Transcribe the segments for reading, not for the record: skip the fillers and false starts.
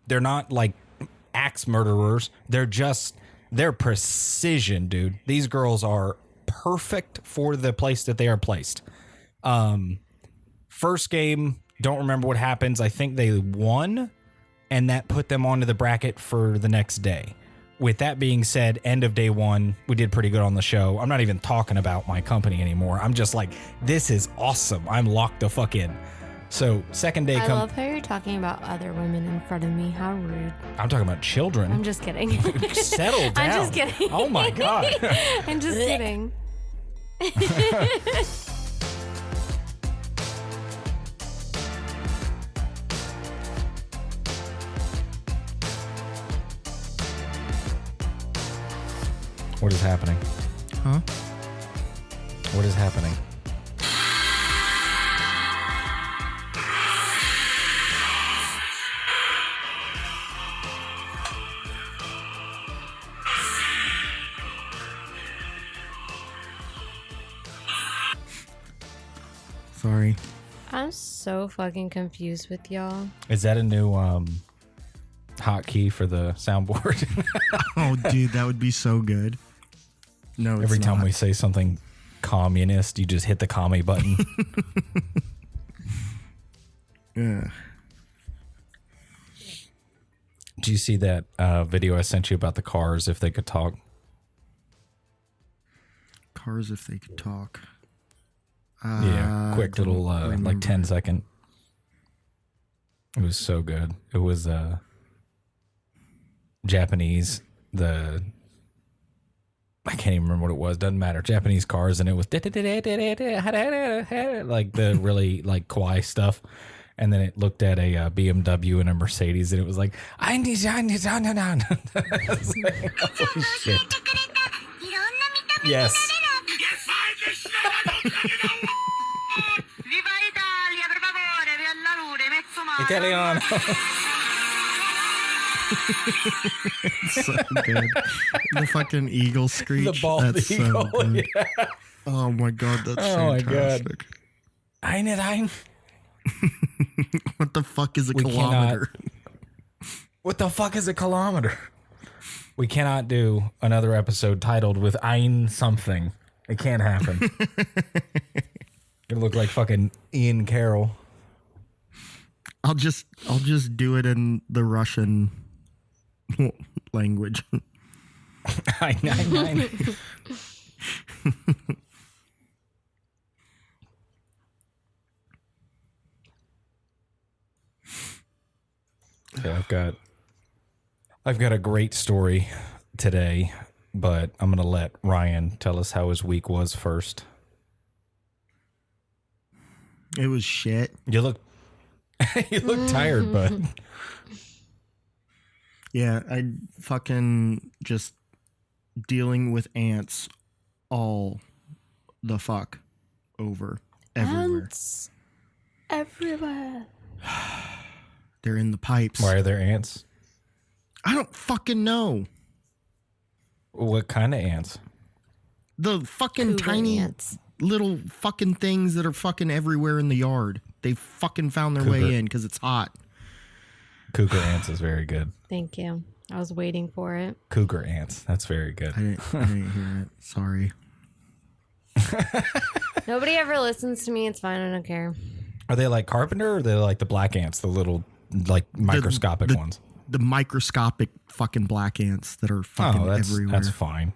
They're not like axe murderers. They're precision, dude. These girls are perfect for the place that they are placed. First game, don't remember what happens. I think they won, and that put them onto the bracket for the next day. With that being said, end of day one, we did pretty good on the show. I'm not even talking about my company anymore. I'm just like, this is awesome. I'm locked the fuck in. So second day I love how you're talking about other women in front of me. How rude. I'm talking about children. I'm just kidding. Settle down. I'm just kidding. Oh my God. I'm just kidding. What is happening? Huh? What is happening? Sorry. I'm so fucking confused with y'all. Is that a new hotkey for the soundboard? Oh, dude, that would be so good. No, it's Every time not. we say something communist, you just hit the commie button. Yeah. Do you see that video I sent you about the cars if they could talk? Cars if they could talk. Yeah, quick little like 10-second. It was so good. It was Japanese. I can't even remember what it was. Doesn't matter. Japanese cars, and it was like the really like kawaii stuff. And then it looked at a BMW and a Mercedes, and it was like, I need holy shit. Yes. Italiano. So good. The fucking eagle screech. The bald that's eagle. So good. Yeah. Oh my God, that's Oh fantastic. My God. Ein. What the fuck is a We kilometer? What the fuck is a kilometer? We cannot do another episode titled with Ein something. It can't happen. It look like fucking Ian Carroll. I'll just do it in the Russian language. Ein. Yeah, I've got a great story today, but I'm gonna let Ryan tell us how his week was first. It was shit. You look tired, bud. Yeah, I fucking just dealing with ants all the fuck over everywhere. Ants everywhere. They're in the pipes. Why are there ants? I don't fucking know. What kind of ants? The fucking Cougar tiny ants. little fucking things that are fucking everywhere in the yard. They fucking found their way in because it's hot. Cougar ants is very good. Thank you. I was waiting for it. Cougar ants. That's very good. I didn't hear it. Sorry. Nobody ever listens to me. It's fine. I don't care. Are they like carpenter or are they like the black ants, the little like microscopic ones? The microscopic fucking black ants that are fucking everywhere. That's fine.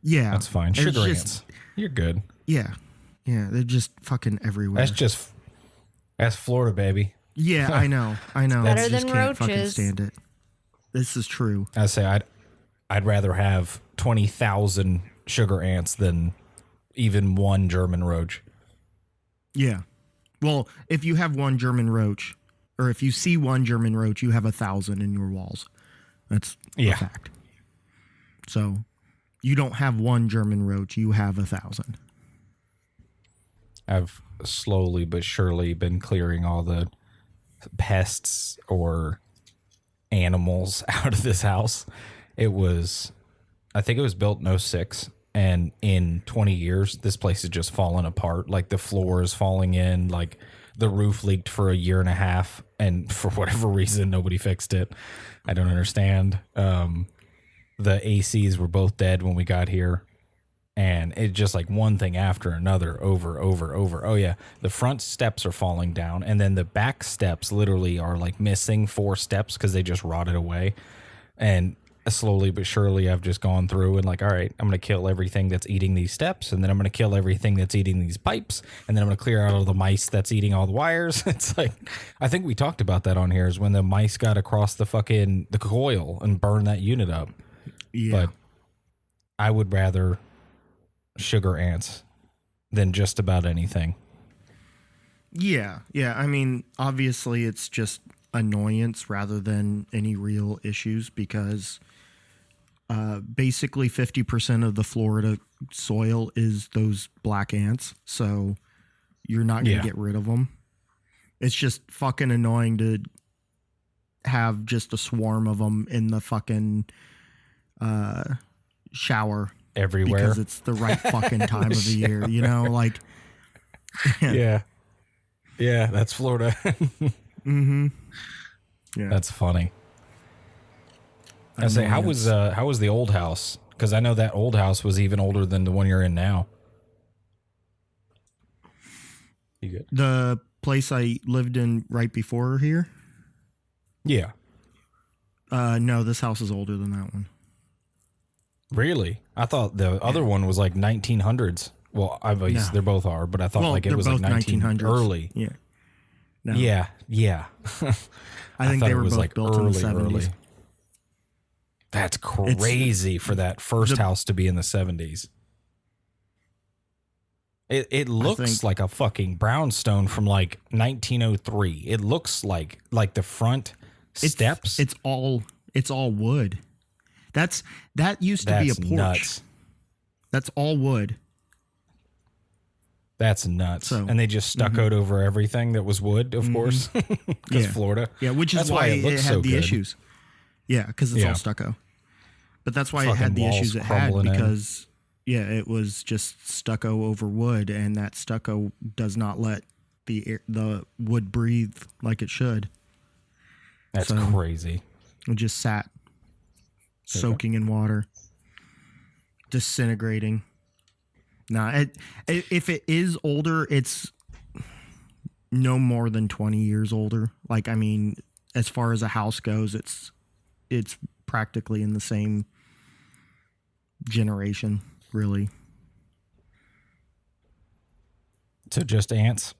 Yeah. That's fine. It's Sugar just- ants. You're good. Yeah. Yeah. They're just fucking everywhere. That's Florida, baby. Yeah, I know. better I just than can't fucking roaches. stand it. This is true. I say I'd rather have 20,000 sugar ants than even one German roach. Yeah. Well, if you have one German roach, or if you see one German roach, you have 1,000 in your walls. That's a fact. So you don't have one German roach, you have 1,000. I've slowly but surely been clearing all the pests or animals out of this house. I think it was built in 06, and in 20 years, this place has just fallen apart. Like the floor is falling in, like the roof leaked for a year and a half, and for whatever reason, nobody fixed it. I don't understand. The ACs were both dead when we got here. And it's just like one thing after another, over. Oh, yeah. The front steps are falling down. And then the back steps literally are like missing 4 steps because they just rotted away. And slowly but surely, I've just gone through and like, all right, I'm going to kill everything that's eating these steps. And then I'm going to kill everything that's eating these pipes. And then I'm going to clear out all the mice that's eating all the wires. It's like, I think we talked about that on here is when the mice got across the coil and burned that unit up. Yeah. But I would rather sugar ants than just about anything. Yeah. I mean, obviously it's just annoyance rather than any real issues because basically 50% of the Florida soil is those black ants. So you're not going to get rid of them. It's just fucking annoying to have just a swarm of them in the fucking shower everywhere because it's the right fucking time of the year, you know, like yeah, that's Florida. Yeah, that's funny. I say, how was the old house? Because I know that old house was even older than the one you're in now. You good? The place I lived in right before here? Yeah. No, this house is older than that one. Really? I thought the other one was like 1900s. Well, obviously they both are, but I thought like it was like 1900s. Early. Yeah. No. Yeah. I think they were both like built in the 70s. Early. That's crazy for that first house to be in the 70s. It looks like a fucking brownstone from like 1903. It looks like the front steps. It's all wood. That used to be a porch. Nuts. That's all wood. That's nuts. So, and they just stuccoed over everything that was wood, of course, because Florida. Yeah, which is why it had the issues. Yeah, because it's all stucco. But that's why it had the issues it had because, it was just stucco over wood, and that stucco does not let the wood breathe like it should. That's crazy. It just sat soaking in water, disintegrating. Nah, if it is older, it's no more than 20 years older. Like, I mean, as far as a house goes, it's practically in the same generation, really. So just ants?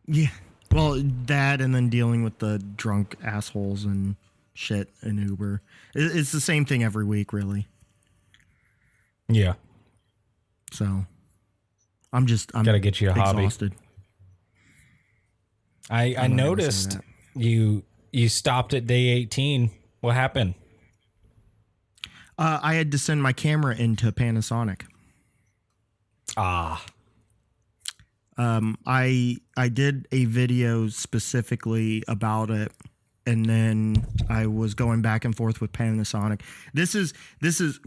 Yeah. Well, that and then dealing with the drunk assholes and shit in Uber. It's the same thing every week, really. Yeah. So I'm gotta get you a exhausted. hobby. I noticed you stopped at day 18. What happened? I had to send my camera into Panasonic. I did a video specifically about it, and then I was going back and forth with Panasonic. This is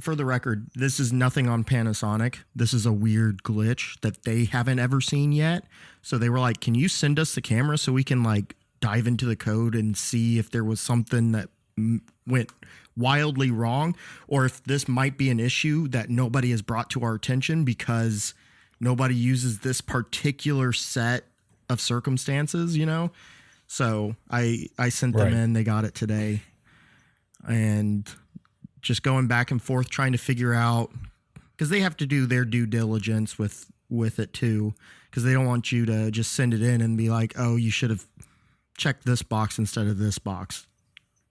for the record, this is nothing on Panasonic. This is a weird glitch that they haven't ever seen yet. So they were like, "Can you send us the camera so we can like dive into the code and see if there was something that went wildly wrong, or if this might be an issue that nobody has brought to our attention because nobody uses this particular set of circumstances, you know?" So I sent them in, they got it today, and just going back and forth trying to figure out, because they have to do their due diligence with it too, because they don't want you to just send it in and be like, "Oh, you should have checked this box instead of this box.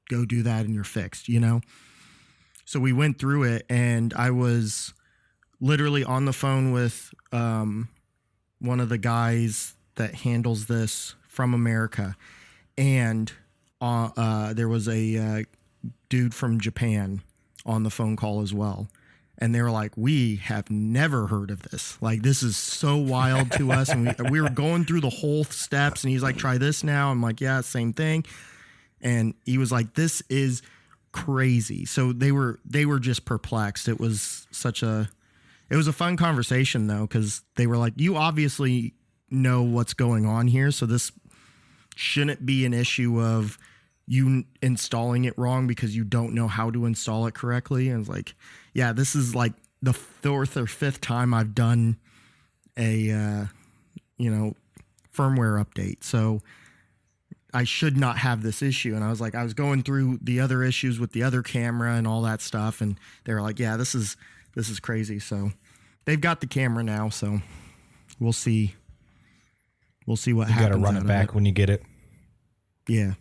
Go do that and you're fixed," you know? So we went through it, and I was literally on the phone with one of the guys that handles this from America, and there was a dude from Japan on the phone call as well, and they were like, "We have never heard of this. Like, this is so wild to us." And we were going through the whole steps, and he's like, "Try this now." I'm like, "Yeah, same thing." And he was like, "This is crazy." So they were just perplexed. It was a fun conversation though, because they were like, "You obviously know what's going on here, so this shouldn't be an issue of you installing it wrong because you don't know how to install it correctly. And it's like, yeah, this is like the fourth or fifth time I've done a, firmware update. So I should not have this issue. And I was going through the other issues with the other camera and all that stuff. And they were like, yeah, this is crazy. So they've got the camera now. So we'll see. We'll see what happens. You got to run it back when you get it. Yeah.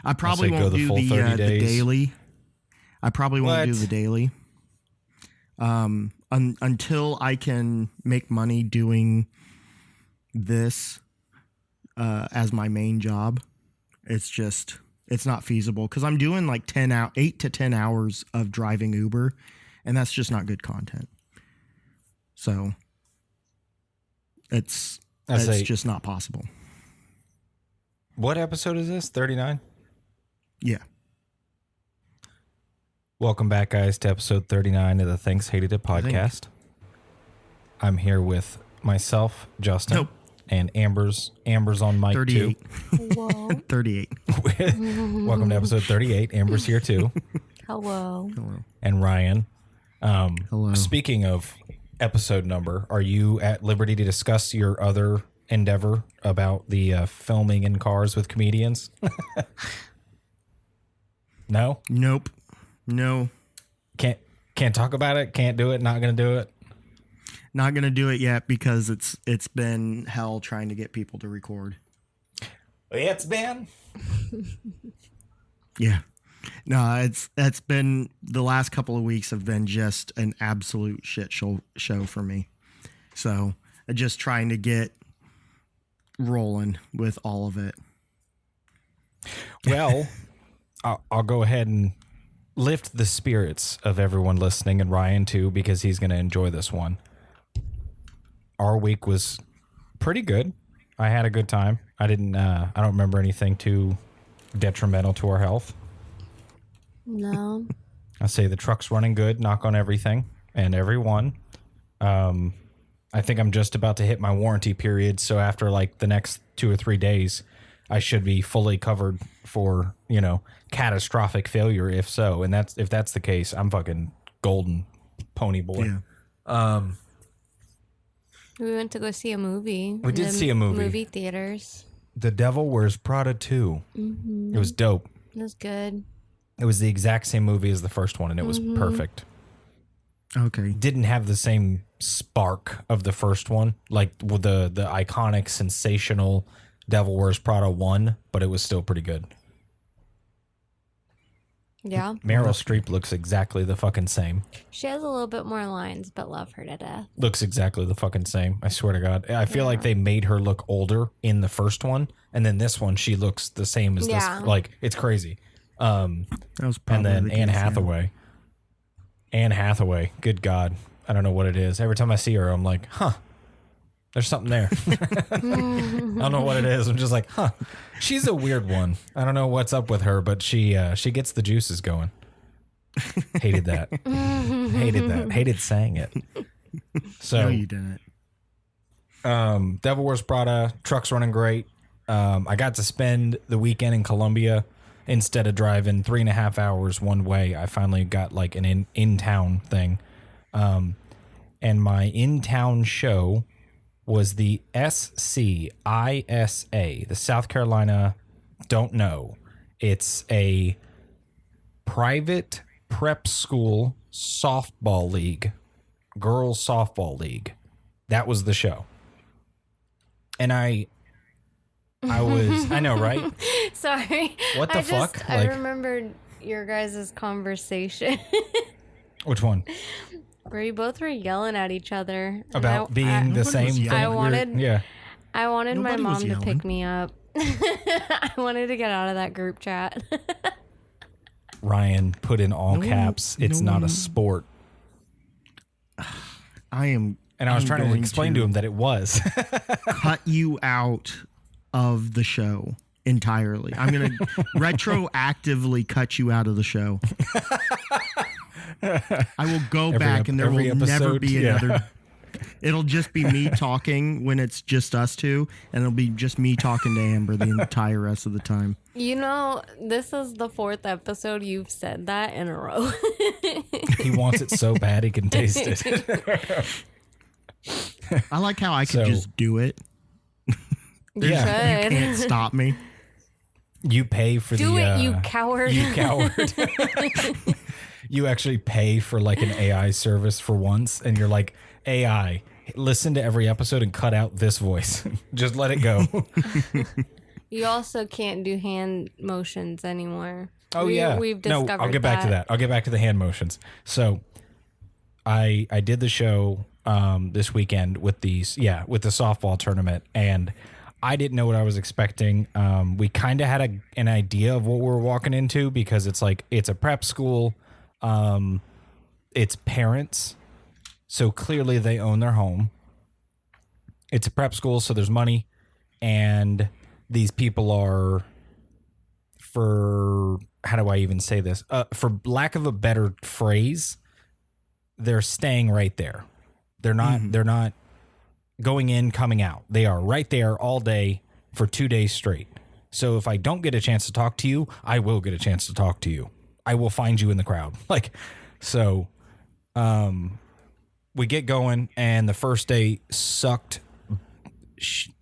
I probably won't do the daily. I probably won't do the daily. Until I can make money doing this as my main job. It's not feasible because I'm doing like 8 to 10 hours of driving Uber, and that's just not good content. So it's just not possible. What episode is this? 39? Yeah. Welcome back, guys, to episode 39 of the Thanks Hated It podcast. I'm here with myself, Justin, and Amber's on mic 38. too. Whoa. 38. Welcome to episode 38. Amber's here too. Hello. And Ryan. Hello. Speaking of episode number, are you at liberty to discuss your other endeavor about the filming in cars with comedians? No? Nope. No. Can't talk about it? Can't do it? Not going to do it? Not going to do it yet because it's been hell trying to get people to record. It's been? Yeah. No, it's been the last couple of weeks have been just an absolute shit show for me. So just trying to get rolling with all of it. Well, I'll go ahead and lift the spirits of everyone listening, and Ryan too, because he's going to enjoy this one. Our week was pretty good. I had a good time. I don't remember anything too detrimental to our health. No. I say the truck's running good, knock on everything and everyone. I think I'm just about to hit my warranty period, so after like the next 2 or 3 days, I should be fully covered for, catastrophic failure if so. And if that's the case, I'm fucking golden pony boy. Yeah. We went to go see a movie. We did see a movie. Movie theaters. The Devil Wears Prada 2. Mm-hmm. It was dope. It was good. It was the exact same movie as the first one, and it was perfect. Okay. Didn't have the same spark of the first one, like with the iconic, sensational Devil Wears Prada 1, but it was still pretty good. Yeah. Meryl Streep looks exactly the fucking same. She has a little bit more lines, but love her to death. Looks exactly the fucking same. I swear to God. I feel like they made her look older in the first one, and then this one, she looks the same as this. Like, it's crazy. That was and then Anne Hathaway. Yeah. Anne Hathaway. Good God. I don't know what it is. Every time I see her, I'm like, huh. There's something there. I don't know what it is. I'm just like, huh. She's a weird one. I don't know what's up with her, but she gets the juices going. Hated that. Hated that. Hated saying it. So no, you didn't. Devil Wears Prada, truck's running great. I got to spend the weekend in Columbia instead of driving 3.5 hours one way. I finally got like an in-town thing. And my in-town show was the SCISA, the South Carolina Don't Know. It's a private prep school softball league, girls softball league. That was the show. And I know, right? Sorry. What the fuck? I remembered your guys' conversation. Which one? Where you both were yelling at each other. About being the same thing? I wanted Nobody my mom was to yelling. pick me up. I wanted to get out of that group chat. Ryan put in all caps, it's not a sport. And I was trying to explain to him that it was. Cut you out of the show entirely. I'm going to retroactively cut you out of the show. I will go back and there will never be another It'll just be me talking when it's just us two, and it'll be just me talking to Amber the entire rest of the time. You know, this is the 4th episode you've said that in a row. He wants it so bad he can taste it. I like how I could just do it. You You can't stop me. You pay for Do it, you coward. You coward. You actually pay for like an AI service for once, and you're like, AI, listen to every episode and cut out this voice. Just let it go. You also can't do hand motions anymore. We've discovered I'll get back to that. I'll get back to the hand motions. So I did the show this weekend with the softball tournament, and I didn't know what I was expecting. We kind of had an idea of what we were walking into because it's a prep school. It's parents, so clearly they own their home. It's a prep school, so there's money, and these people are, for how do I even say this? For lack of a better phrase, they're staying right there. They're not going in, coming out. They are right there all day for 2 days straight. So if I don't get a chance to talk to you, I will get a chance to talk to you. I will find you in the crowd. We get going, and the first day sucked.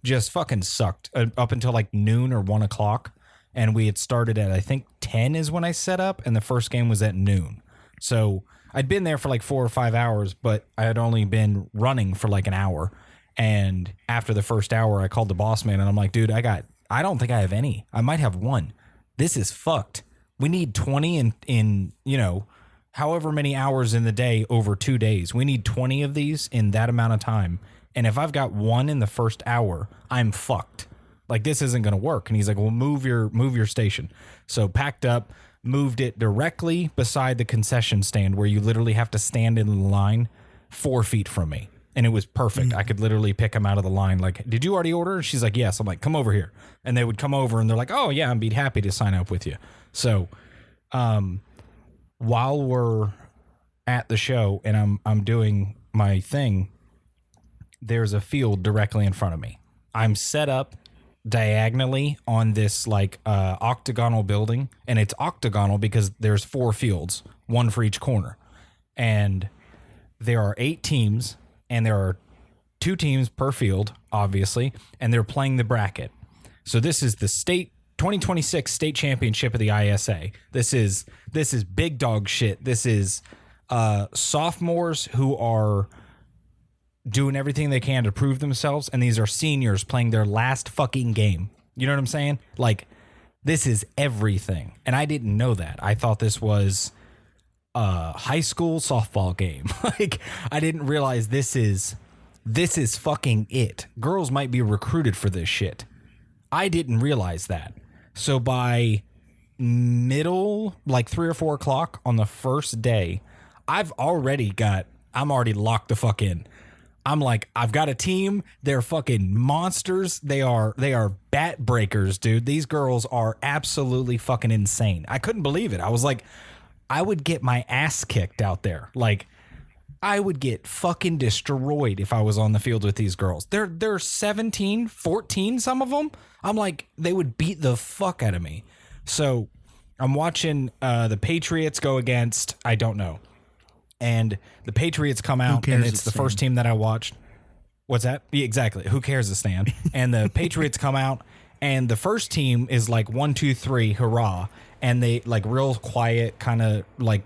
Just fucking sucked up until like noon or 1 o'clock. And we had started at, I think 10 is when I set up, and the first game was at noon. So I'd been there for like 4 or 5 hours, but I had only been running for like an hour. And after the first hour, I called the boss man, and I'm like, dude, I don't think I have any. I might have one. This is fucked. We need 20 in however many hours in the day over 2 days. We need 20 of these in that amount of time. And if I've got one in the first hour, I'm fucked. Like, this isn't going to work. And he's like, well, move your station. So packed up, moved it directly beside the concession stand where you literally have to stand in the line 4 feet from me. And it was perfect. I could literally pick him out of the line. Like, did you already order? She's like, yes. I'm like, come over here. And they would come over, and they're like, oh yeah, I'd be happy to sign up with you. So, while we're at the show and I'm doing my thing, there's a field directly in front of me. I'm set up diagonally on this octagonal building, and it's octagonal because there's 4 fields, 1 for each corner. And there are 8 teams, and there are 2 teams per field, obviously, and they're playing the bracket. So this is the 2026 state championship of the ISA. This is big dog shit. This is sophomores who are doing everything they can to prove themselves, and these are seniors playing their last fucking game. You know what I'm saying? Like, this is everything. And I didn't know that. I thought this was a high school softball game. Like, I didn't realize this is fucking it. Girls might be recruited for this shit. I didn't realize that. So by middle, like 3 or 4 o'clock on the first day, I'm already locked the fuck in. I'm like, I've got a team. They're fucking monsters. They are bat breakers, dude. These girls are absolutely fucking insane. I couldn't believe it. I was like, I would get my ass kicked out there. Like, I would get fucking destroyed if I was on the field with these girls. They're 17, 14, some of them. I'm like, they would beat the fuck out of me. So I'm watching the Patriots go against, I don't know. And the Patriots come out, and it's the first team that I watched. What's that? Yeah, exactly. Who cares, a stand? And the Patriots come out, and the first team is like 1, 2, 3, hurrah. And they like real quiet, kind of like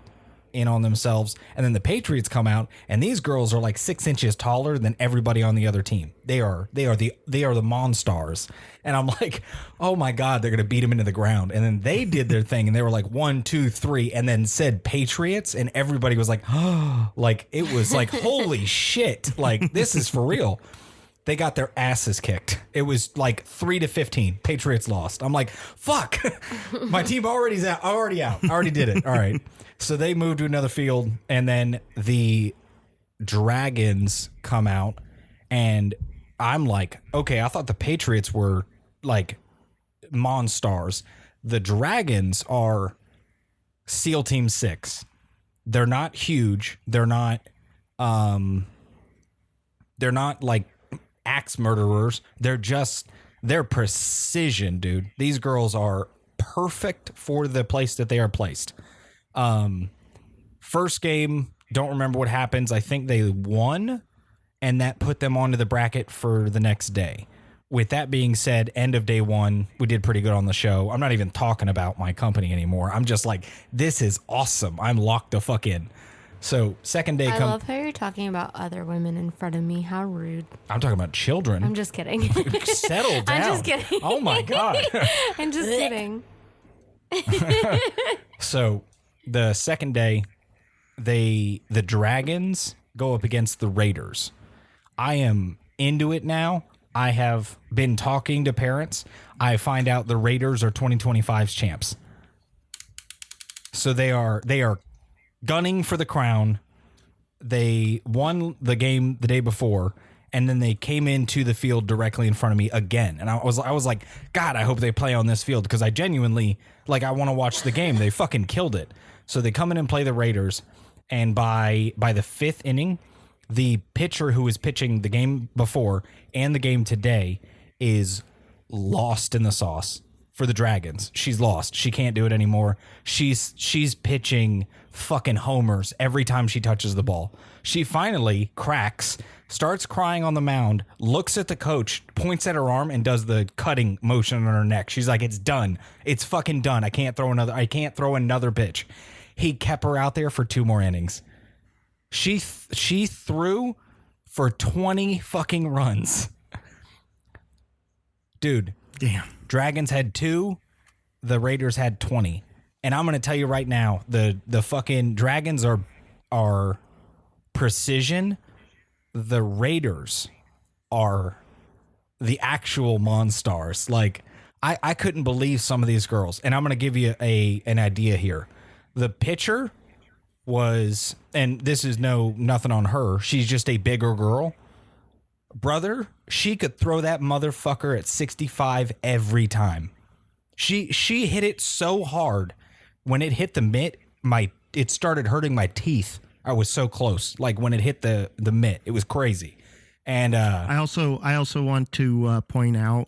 in on themselves. And then the Patriots come out, and these girls are like 6 inches taller than everybody on the other team. They are the Monstars. And I'm like, oh my God, they're going to beat them into the ground. And then they did their thing, and they were like 1, 2, 3, and then said Patriots. And everybody was like, oh, like it was like, holy shit. Like, this is for real. They got their asses kicked. It was like 3-15. Patriots lost. I'm like, fuck. My team already out. I already did it. All right. So they moved to another field, and then the Dragons come out, and I'm like, okay, I thought the Patriots were like Monstars. The Dragons are SEAL Team 6. They're not huge. They're not They're not like axe murderers. They're precision, dude. These girls are perfect for the place that they are placed. First game, don't remember what happens. I think they won, and that put them onto the bracket for the next day. With that being said, end of day one, we did pretty good on the show. I'm not even talking about my company anymore. I'm just like, this is awesome. I'm locked the fuck in. So second day I love how you're talking about other women in front of me. How rude. I'm talking about children. I'm just kidding. Settle down. I'm just kidding. Oh my God. I'm just kidding. So the second day, the Dragons go up against the Raiders. I am into it now. I have been talking to parents. I find out the Raiders are 2025's champs. So they are gunning for the crown. They won the game the day before, and then they came into the field directly in front of me again. And I was like, God, I hope they play on this field, because I genuinely, like, I want to watch the game. They fucking killed it. So they come in and play the Raiders, and by the fifth inning, the pitcher who was pitching the game before and the game today is lost in the sauce for the Dragons. She's lost. She can't do it anymore. She's pitching fucking homers every time she touches the ball. She finally cracks, starts crying on the mound, looks at the coach, points at her arm, and does the cutting motion on her neck. She's like, it's done. It's fucking done. I can't throw another pitch. He kept her out there for 2 more innings. She threw for 20 fucking runs. Dude. Damn. Dragons had 2. The Raiders had 20. And I'm going to tell you right now, the fucking Dragons are precision. The Raiders are the actual monsters. Like, I couldn't believe some of these girls. And I'm going to give you an idea here. The pitcher was, and this is nothing on her, she's just a bigger girl. Brother, she could throw that motherfucker at 65 every time. She hit it so hard. When it hit the mitt, it started hurting my teeth. I was so close. Like when it hit the mitt, it was crazy. And I also want to point out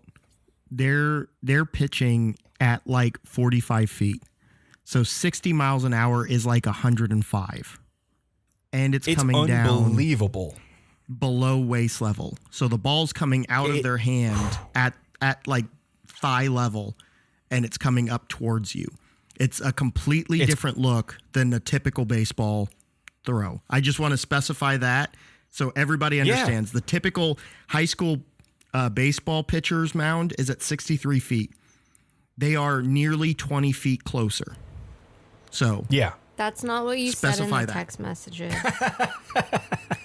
they're pitching at like 45 feet. So 60 miles an hour is like 105. And it's coming down unbelievable below waist level. So the ball's coming out of their hand at like thigh level, and it's coming up towards you. It's a completely different look than a typical baseball throw. I just want to specify that so everybody understands. The typical high school baseball pitcher's mound is at 63 feet. They are nearly 20 feet closer. So yeah, that's not what you said in the text messages.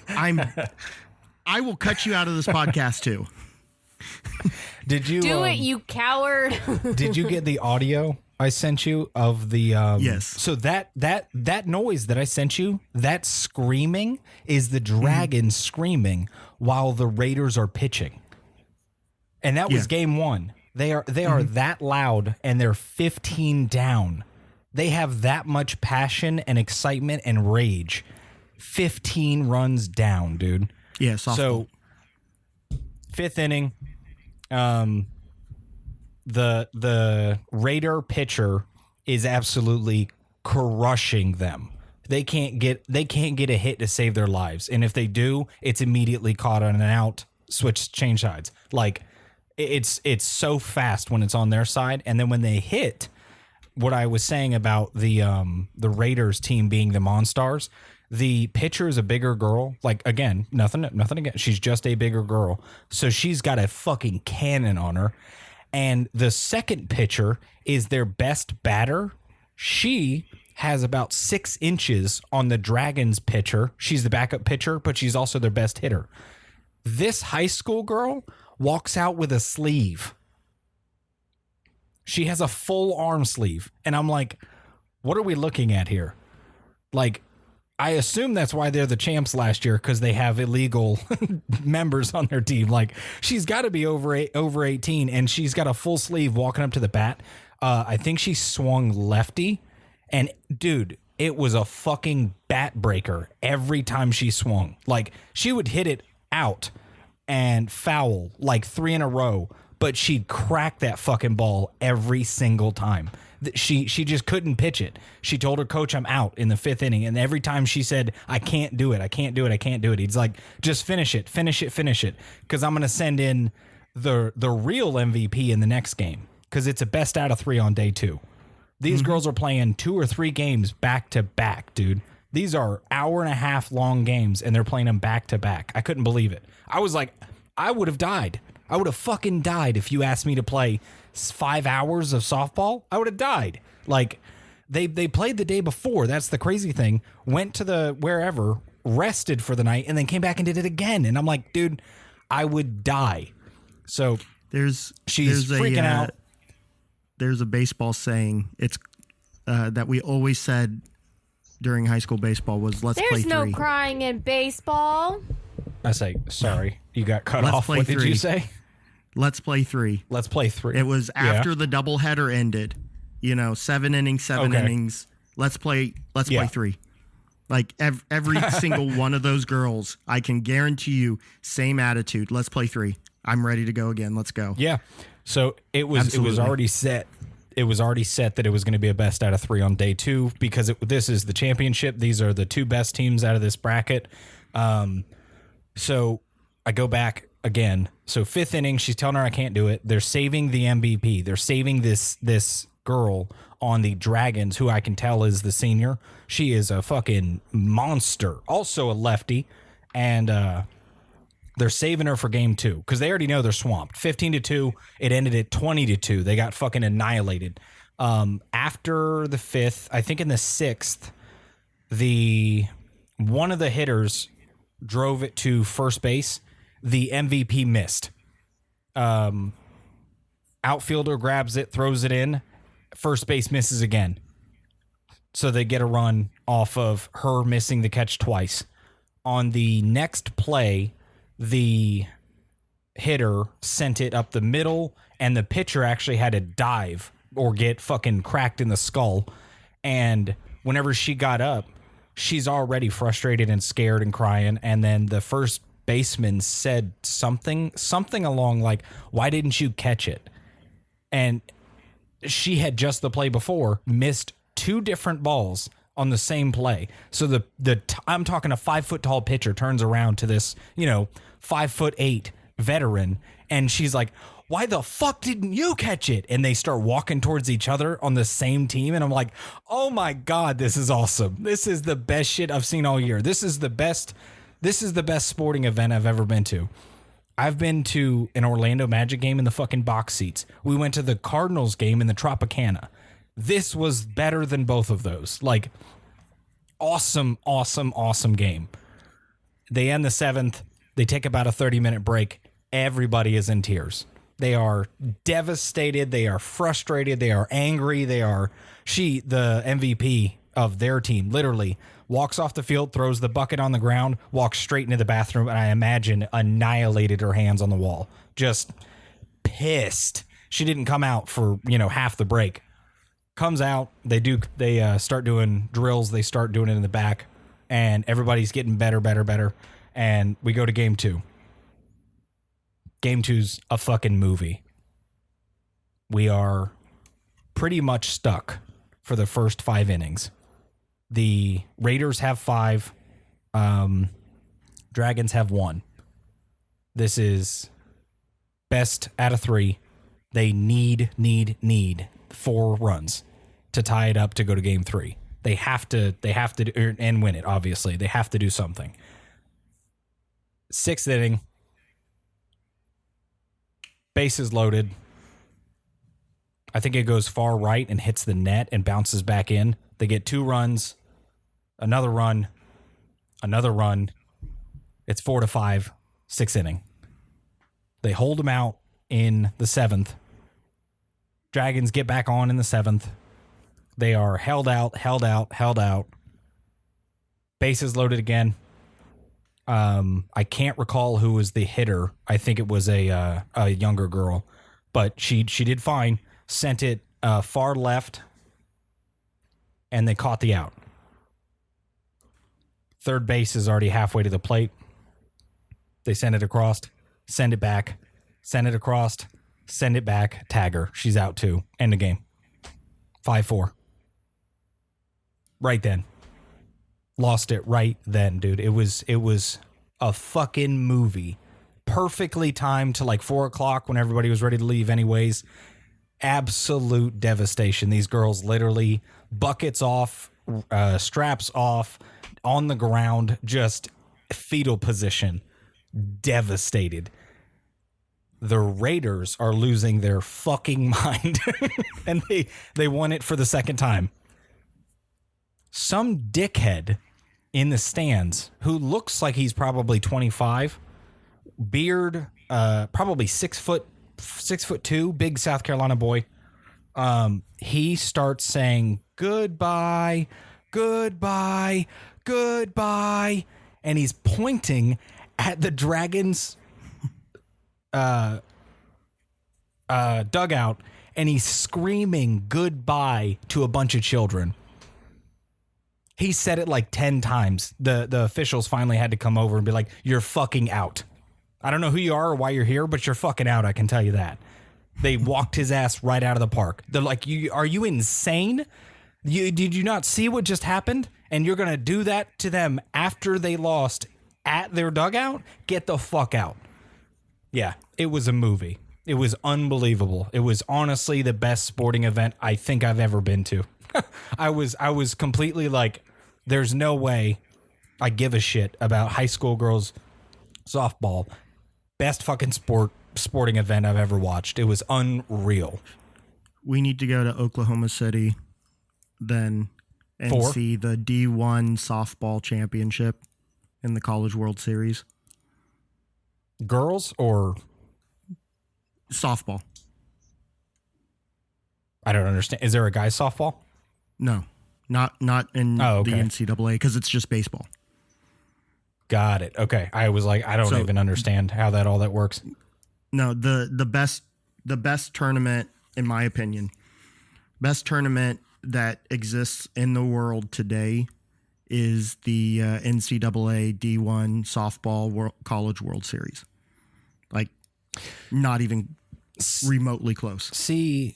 I will cut you out of this podcast too. Did you do it, you coward? Did you get the audio I sent you of the yes? So that noise that I sent you, that screaming is the Dragons screaming while the Raiders are pitching, and that was game 1. They are that loud, and they're 15 down. They have that much passion and excitement and rage. 15 runs down, dude. Yeah, softball. So 5th inning, the Raider pitcher is absolutely crushing them. They can't get a hit to save their lives, and if they do, it's immediately caught on an out, change sides. Like it's so fast when it's on their side, and then when they hit, what I was saying about the Raiders team being the Monstars, the pitcher is a bigger girl. Like, again, nothing again. She's just a bigger girl. So she's got a fucking cannon on her. And the second pitcher is their best batter. She has about 6 inches on the Dragons pitcher. She's the backup pitcher, but she's also their best hitter. This high school girl walks out with a sleeve. She has a full arm sleeve. And I'm like, what are we looking at here? Like, I assume that's why they're the champs last year, because they have illegal members on their team. Like, she's got to be over 18, and she's got a full sleeve walking up to the bat. I think she swung lefty. And, dude, it was a fucking bat breaker every time she swung. Like, she would hit it out, and foul like 3 in a row. But she'd crack that fucking ball every single time. She just couldn't pitch it. She told her coach, I'm out in the 5th inning. And every time she said, I can't do it. I can't do it. I can't do it. He's like, just finish it. Finish it. Finish it. Because I'm going to send in the real MVP in the next game. Because it's a best out of 3 on day 2. These girls are playing 2 or 3 games back to back, dude. These are hour-and-a-half long games, and they're playing them back to back. I couldn't believe it. I was like, I would have died. I would have fucking died if you asked me to play 5 hours of softball. I would have died. Like, they played the day before. That's the crazy thing. Went to the wherever, rested for the night, and then came back and did it again. And I'm like, dude, I would die. So she's freaking out. There's a baseball saying it's that we always said during high school baseball was let's play 3. There's no crying in baseball. I say, sorry, you got cut off. What did you say? Let's play 3. Let's play 3. It was after the doubleheader ended. 7 innings, 7 innings. Let's play 3. Like every single one of those girls, I can guarantee you, same attitude. Let's play 3. I'm ready to go again. Let's go. Yeah. So it was already set. It was already set that it was going to be a best out of 3 on day 2 because this is the championship. These are the 2 best teams out of this bracket. So I go back again. So 5th inning, she's telling her I can't do it. They're saving the MVP. They're saving this girl on the Dragons, who I can tell is the senior. She is a fucking monster. Also a lefty. And they're saving her for game 2 because they already know they're swamped. 15-2. It ended at 20-2. They got fucking annihilated. After the 5th, I think in the 6th, one of the hitters drove it to first base. The MVP missed. Outfielder grabs it, throws it in. First base misses again. So they get a run off of her missing the catch twice. On the next play, the hitter sent it up the middle, and the pitcher actually had to dive or get fucking cracked in the skull. And whenever she got up, she's already frustrated and scared and crying. And then the first baseman said something along like, why didn't you catch it? And she had just the play before missed 2 different balls on the same play. So I'm talking a 5-foot tall pitcher turns around to this, 5'8" veteran, and she's like, why the fuck didn't you catch it? And they start walking towards each other on the same team. And I'm like, oh my God, this is awesome. This is the best shit I've seen all year. This is the best sporting event I've ever been to. I've been to an Orlando Magic game in the fucking box seats. We went to the Cardinals game in the Tropicana. This was better than both of those. Like, awesome, awesome, awesome game. They end the 7th. They take about a 30-minute break. Everybody is in tears. They are devastated. They are frustrated. They are angry. The MVP of their team, literally walks off the field, throws the bucket on the ground, walks straight into the bathroom, and I imagine annihilated her hands on the wall. Just pissed. She didn't come out for, half the break. Comes out, they start doing drills, they start doing it in the back, and everybody's getting better, and we go to game 2. Game 2's a fucking movie. We are pretty much stuck for the first 5 innings. The Raiders have 5. Dragons have 1. This is best out of 3. They need 4 runs to tie it up to go to game 3. They have to and win it, obviously. They have to do something. 6th inning. Bases loaded. I think it goes far right and hits the net and bounces back in. They get 2 runs. Another run. It's 4-5, 6th inning. They hold them out in the 7th. Dragons get back on in the 7th. They are held out. Bases loaded again. I can't recall who was the hitter. I think it was a younger girl, but she did fine. Sent it far left, and they caught the out. Third base is already halfway to the plate. They send it across, send it back, send it across, send it back, tag her. She's out too. End of game. 5-4. Right then. Lost it right then, dude. It was a fucking movie. Perfectly timed to like 4 o'clock when everybody was ready to leave anyways. Absolute devastation. These girls literally buckets off, straps off, on the ground, just fetal position. Devastated. The Raiders are losing their fucking mind. And they won it for the second time. Some dickhead in the stands who looks like he's probably 25, beard, probably 6'2", big South Carolina boy. He starts saying goodbye, goodbye, goodbye, and he's pointing at the Dragons dugout, and he's screaming goodbye to a bunch of children. He said it like 10 times. The officials finally had to come over and be like, you're fucking out. I don't know who you are or why you're here, but you're fucking out. I can tell you that. They walked his ass right out of the park. They're like, are you insane? Did you not see what just happened? And you're going to do that to them after they lost at their dugout? Get the fuck out. Yeah, it was a movie. It was unbelievable. It was honestly the best sporting event I think I've ever been to. I was completely like, there's no way I give a shit about high school girls softball. Best fucking sporting event I've ever watched. It was unreal. We need to go to Oklahoma City then and see the D1 softball championship in the College World Series. Girls or softball? I don't understand. Is there a guys softball? No, not in the NCAA because it's just baseball. Got it. Okay. I was like, I don't even understand how all that works. No, the best tournament, in my opinion, best tournament that exists in the world today is the NCAA D1 softball College World Series. Like, not even remotely close. See,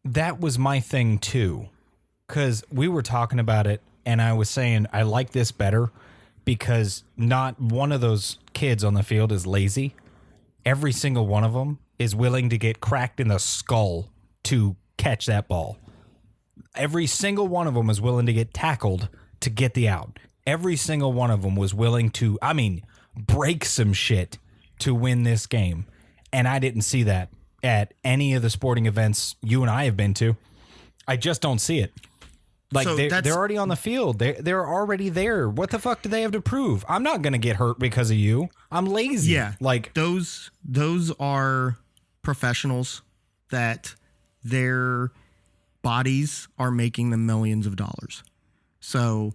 that was my thing too, because we were talking about it, and I was saying I like this better because not one of those kids on the field is lazy. Every single one of them is willing to get cracked in the skull to catch that ball. Every single one of them is willing to get tackled to get the out. Every single one of them was willing to, break some shit to win this game. And I didn't see that at any of the sporting events you and I have been to. I just don't see it. Like, so they're already on the field. They're already there. What the fuck do they have to prove? I'm not going to get hurt because of you. I'm lazy. Yeah. Like, those are professionals that their bodies are making them millions of dollars. So,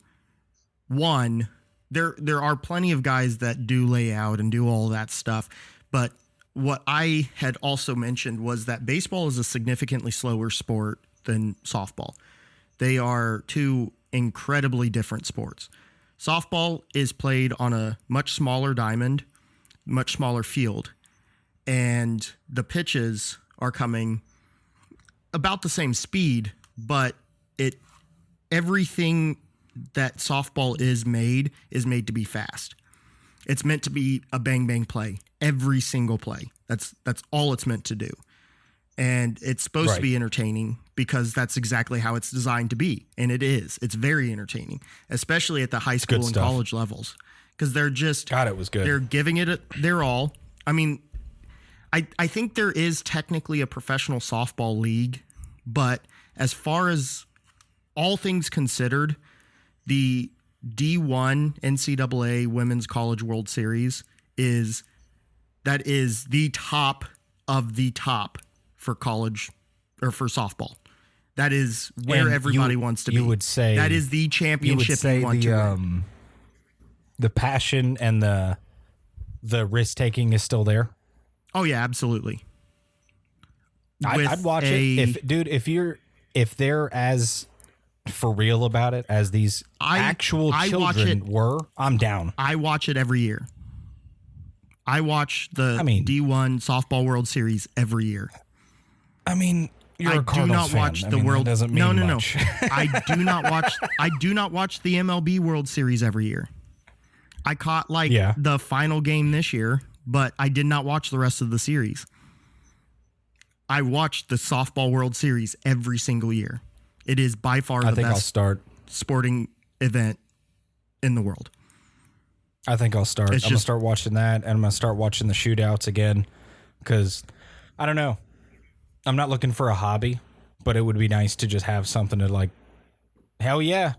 one, there are plenty of guys that do lay out and do all that stuff. But what I had also mentioned was that baseball is a significantly slower sport than softball. They are two incredibly different sports. Softball is played on a much smaller diamond, much smaller field, and the pitches are coming about the same speed, but everything that softball is made to be fast. It's meant to be a bang bang play, every single play. That's all it's meant to do. And it's supposed to be entertaining because that's exactly how it's designed to be. And it is. It's very entertaining, especially at the high school and college levels. Because they're just... God, it was good. They're giving it their all. I mean, I think there is technically a professional softball league, but as far as all things considered, the D1 NCAA Women's College World Series is the top of the top for college or for softball. That is where everybody wants to be. You would say that is the championship you want to win. The passion and the risk taking is still there. Oh yeah, absolutely. I'd watch it if they're as for real about it as these actual children were. I'm down. I watch it every year. I watch the D1 softball World Series every year. I mean, you're a Cardinals do not fan. watch the World. Doesn't mean much. I do not watch. I do not watch the MLB World Series every year. I caught the final game this year, but I did not watch the rest of the series. I watched the softball World Series every single year. It is by far the best sporting event in the world. I think I'll start. I'm going to start watching that, and I'm going to start watching the shootouts again because, I don't know. I'm not looking for a hobby, but it would be nice to just have something to like, hell yeah,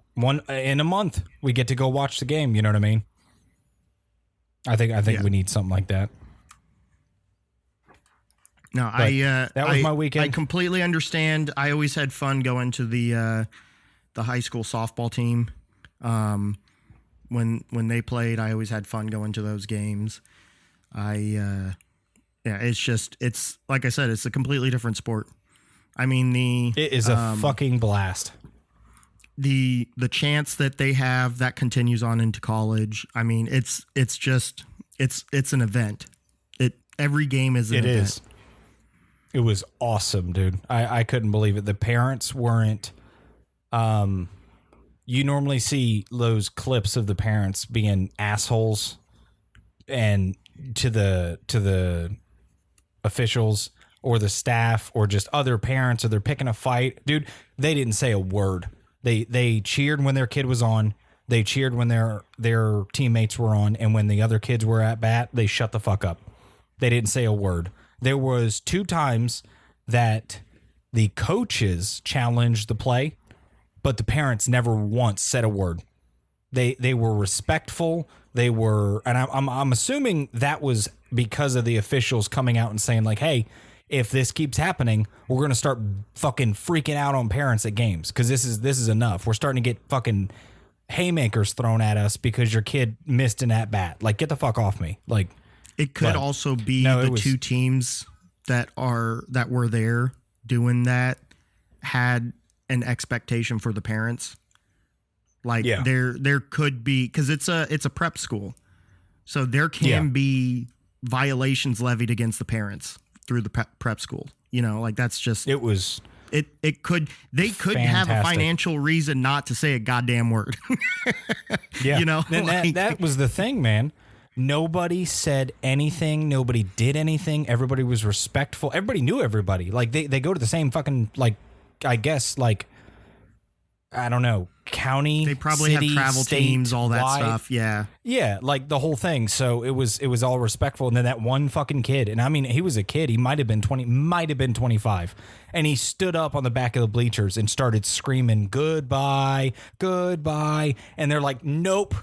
in a month, we get to go watch the game. You know what I mean? I think we need something like that. No, that was my weekend. I completely understand. I always had fun going to the high school softball team. When they played, I always had fun going to those games. It's like I said, it's a completely different sport. I mean, it is a fucking blast. The chance that they have that continues on into college. I mean, it's an event. Every game is an event. It is. It was awesome, dude. I couldn't believe it. The parents weren't. You normally see those clips of the parents being assholes and to the officials or the staff or just other parents, or they're picking a fight. Dude, they didn't say a word. They cheered when their kid was on. They cheered when their teammates were on, and when the other kids were at bat, they shut the fuck up. They didn't say a word. There was 2 times that the coaches challenged the play, but the parents never once said a word. They were respectful. They were, and I'm assuming that was because of the officials coming out and saying like, hey, if this keeps happening, we're going to start fucking freaking out on parents at games because this is enough. We're starting to get fucking haymakers thrown at us because your kid missed an at bat. Like, get the fuck off me. Like, it could also be the 2 teams that were there doing that had an expectation for the parents. Like there could be, because it's a prep school, so there can be violations levied against the parents through the prep school. You know, like that's just it was. They could fantastic. Have a financial reason not to say a goddamn word. Yeah, you know, and that was the thing, man. Nobody said anything. Nobody did anything. Everybody was respectful. Everybody knew everybody. Like they go to the same fucking, like, I guess, like, I don't know, county. They probably city, have travel state, teams, all that stuff. Yeah. Yeah. Like the whole thing. So it was all respectful. And then that one fucking kid, and I mean, he was a kid. He might've been 20, might've been 25. And he stood up on the back of the bleachers and started screaming, goodbye, goodbye. And they're like, nope,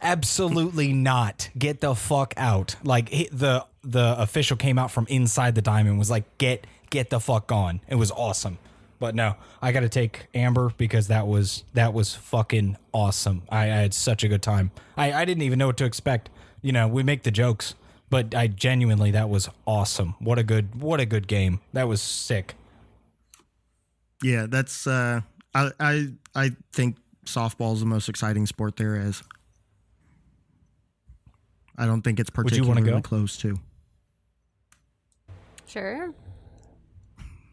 absolutely not. Get the fuck out. Like the official came out from inside the diamond and was like, get the fuck gone. It was awesome. But no, I got to take Amber because that was fucking awesome. I had such a good time. I didn't even know what to expect. You know, we make the jokes, but I genuinely, that was awesome. What a good game. That was sick. Yeah, that's I think softball is the most exciting sport there is. I don't think it's particularly close to. Sure.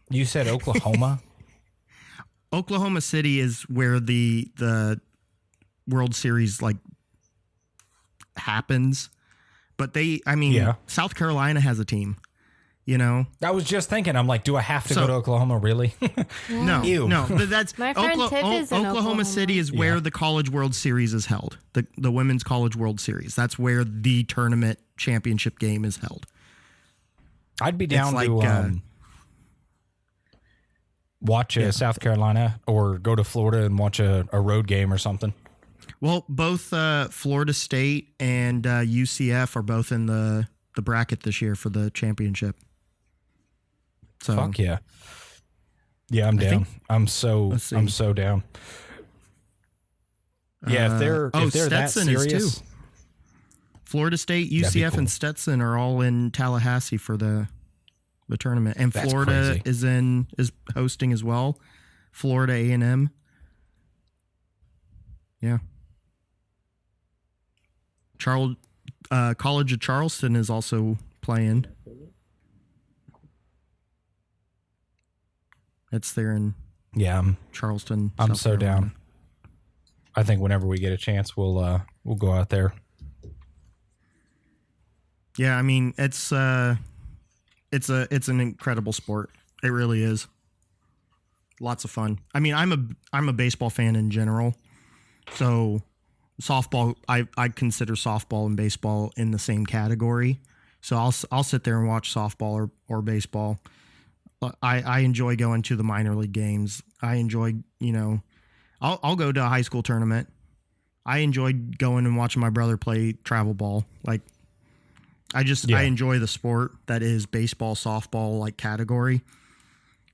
You said Oklahoma? Oklahoma City is where the World Series like happens, but South Carolina has a team. You know, I was just thinking, I'm like, do I have to go to Oklahoma? Really? No, Ew. no. But that's my friend Tiff is in Oklahoma City is where the College World Series is held. The Women's College World Series. That's where the tournament championship game is held. I'd be down to watch South Carolina or go to Florida and watch a road game or something. Well, both Florida State and UCF are both in the bracket this year for the championship. So, fuck yeah. Yeah, I'm down. I'm so down. Yeah, if they're Stetson that serious, is too. Florida State, UCF, cool. And Stetson are all in Tallahassee for the tournament, and that's Florida crazy. is hosting as well. Florida A&M. Yeah. College of Charleston is also playing. It's there in Charleston. I'm South so Carolina. down. I think whenever we get a chance, we'll go out there. Yeah, I mean it's an incredible sport. It really is. Lots of fun. I mean, I'm a baseball fan in general, so softball. I consider softball and baseball in the same category. So I'll sit there and watch softball or baseball. I enjoy going to the minor league games. I enjoy, I'll go to a high school tournament. I enjoy going and watching my brother play travel ball. Like, I enjoy the sport that is baseball, softball, like category.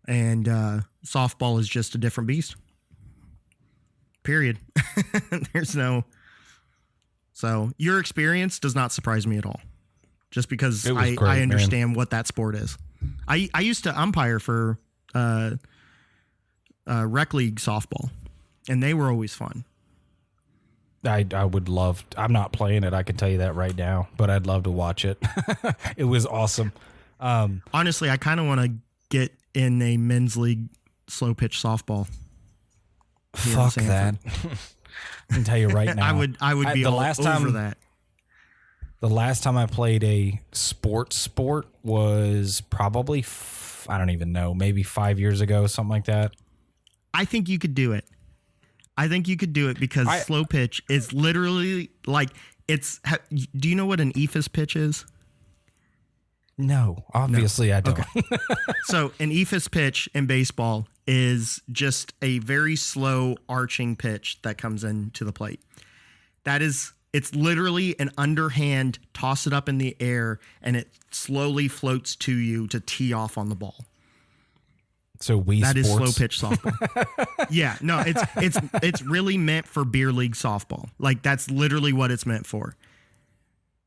And softball is just a different beast. Period. There's no. So your experience does not surprise me at all. Just because I understand what that sport is. I used to umpire for rec league softball, and they were always fun. I would love. I'm not playing it. I can tell you that right now, but I'd love to watch it. It was awesome. Honestly, I kind of want to get in a men's league slow pitch softball. Fuck that. I can tell you right now. I would be all over that. The last time I played a sport was probably, I don't even know, maybe 5 years ago, something like that. I think you could do it. Because slow pitch is literally like do you know what an ephus pitch is? No, obviously I don't. Okay. So an ephus pitch in baseball is just a very slow arching pitch that comes into the plate. It's literally an underhand toss it up in the air and it slowly floats to you to tee off on the ball. So that is slow pitch softball. Yeah, no, it's really meant for beer league softball. Like that's literally what it's meant for.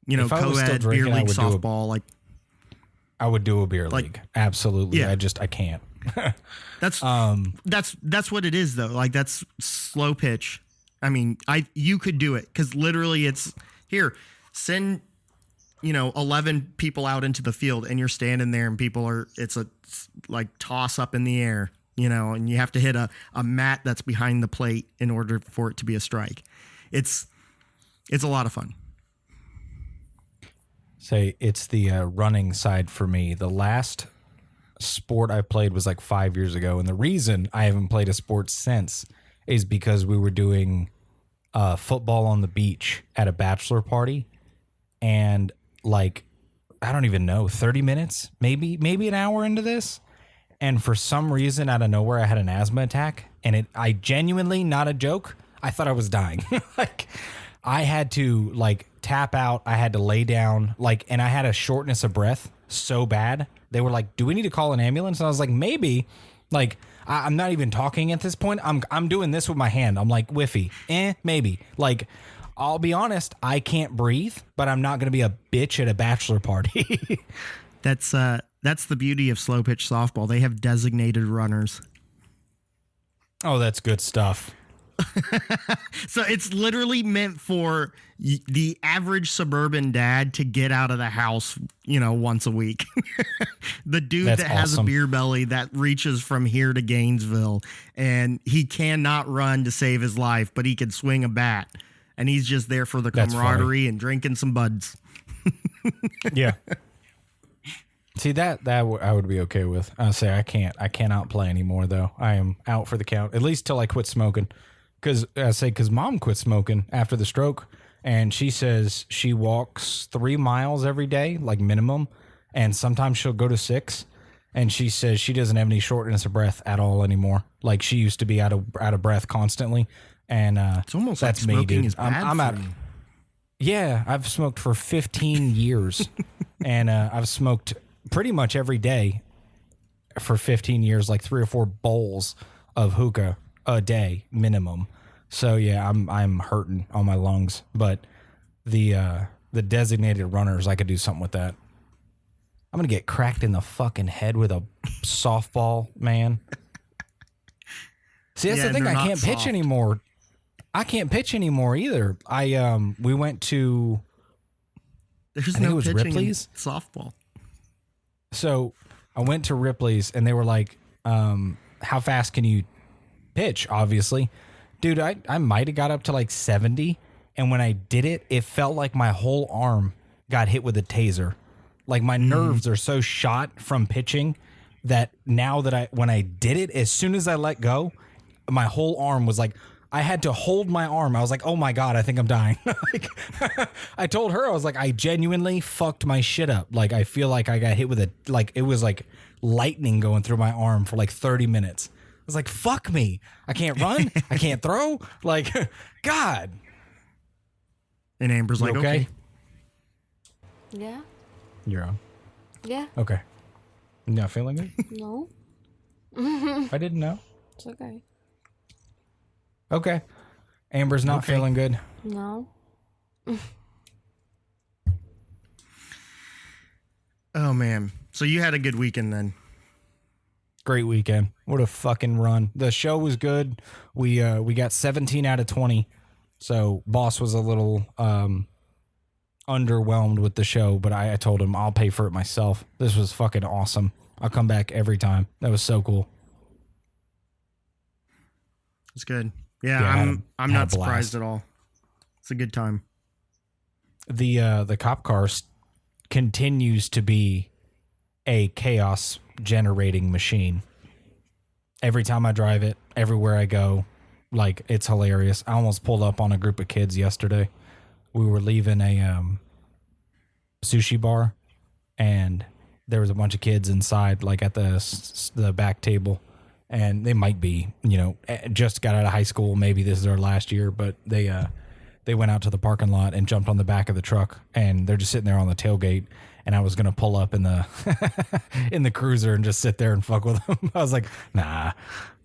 Co-ed beer league softball. I would do a beer league. Absolutely. Yeah. I can't. That's what it is though. Like that's slow pitch. I mean, you could do it because literally it's here. Send 11 people out into the field and you're standing there and it's a like toss up in the air, and you have to hit a mat that's behind the plate in order for it to be a strike. It's a lot of fun. Say it's the running side for me. The last sport I played was like 5 years ago. And the reason I haven't played a sport since is because we were doing football on the beach at a bachelor party. And like, I don't even know, 30 minutes, maybe an hour into this. And for some reason, out of nowhere, I had an asthma attack. And I genuinely, not a joke, I thought I was dying. Like, I had to like tap out. I had to lay down, and I had a shortness of breath so bad. They were like, "Do we need to call an ambulance?" And I was like, "Maybe." Like, I'm not even talking at this point. I'm doing this with my hand. I'm like, "Whiffy, maybe." Like, I'll be honest, I can't breathe, but I'm not going to be a bitch at a bachelor party. That's the beauty of slow pitch softball. They have designated runners. Oh, that's good stuff. So it's literally meant for the average suburban dad to get out of the house, once a week. The dude that has a beer belly that reaches from here to Gainesville and he cannot run to save his life, but he can swing a bat. And he's just there for the camaraderie and drinking some buds. Yeah. See, that I would be okay with. I'll say I cannot play anymore though. I am out for the count, at least till I quit smoking. Because mom quit smoking after the stroke, and she says she walks 3 miles every day, like minimum, and sometimes she'll go to 6. And she says she doesn't have any shortness of breath at all anymore. Like she used to be out of breath constantly, and it's almost that's like smoking me, dude. is bad I'm out. for you. Yeah, I've smoked for 15 years, and I've smoked pretty much every day for 15 years, like 3 or 4 bowls of hookah a day minimum. So yeah, I'm hurting on my lungs, but the designated runners, I could do something with that. I'm gonna get cracked in the fucking head with a softball, man. See, that's the thing. I can't pitch anymore. I can't pitch anymore either. We went to There's I think no it was pitching Ripley's in softball. So I went to Ripley's and they were like, how fast can you pitch? Obviously. Dude, I might have got up to like 70. And when I did it, it felt like my whole arm got hit with a taser. Like my nerves are so shot from pitching that now that when I did it, as soon as I let go, my whole arm was like, I had to hold my arm. I was like, oh my God, I think I'm dying. Like, I told her, I was like, I genuinely fucked my shit up. Like, I feel like I got hit with it was like lightning going through my arm for like 30 minutes. I was like, fuck me. I can't run. I can't throw. Like, God. And Amber's like, okay. Yeah. You're on. Yeah. Okay. You not feeling good? No. I didn't know. It's okay. Okay. Amber's not feeling good. No. Oh, man. So you had a good weekend then. Great weekend. What a fucking run. The show was good. We got 17 out of 20. So boss was a little underwhelmed with the show, but I told him I'll pay for it myself. This was fucking awesome. I'll come back every time. That was so cool. It's good. Yeah, I'm not surprised at all. It's a good time. The cop car continues to be a chaos generating machine. Every time I drive it, everywhere I go, like, it's hilarious. I almost pulled up on a group of kids yesterday. We were leaving a sushi bar, and there was a bunch of kids inside, like at the back table. And they might be, just got out of high school. Maybe this is their last year, but they went out to the parking lot and jumped on the back of the truck, and they're just sitting there on the tailgate. And I was gonna pull up in the in the cruiser and just sit there and fuck with them. I was like, nah,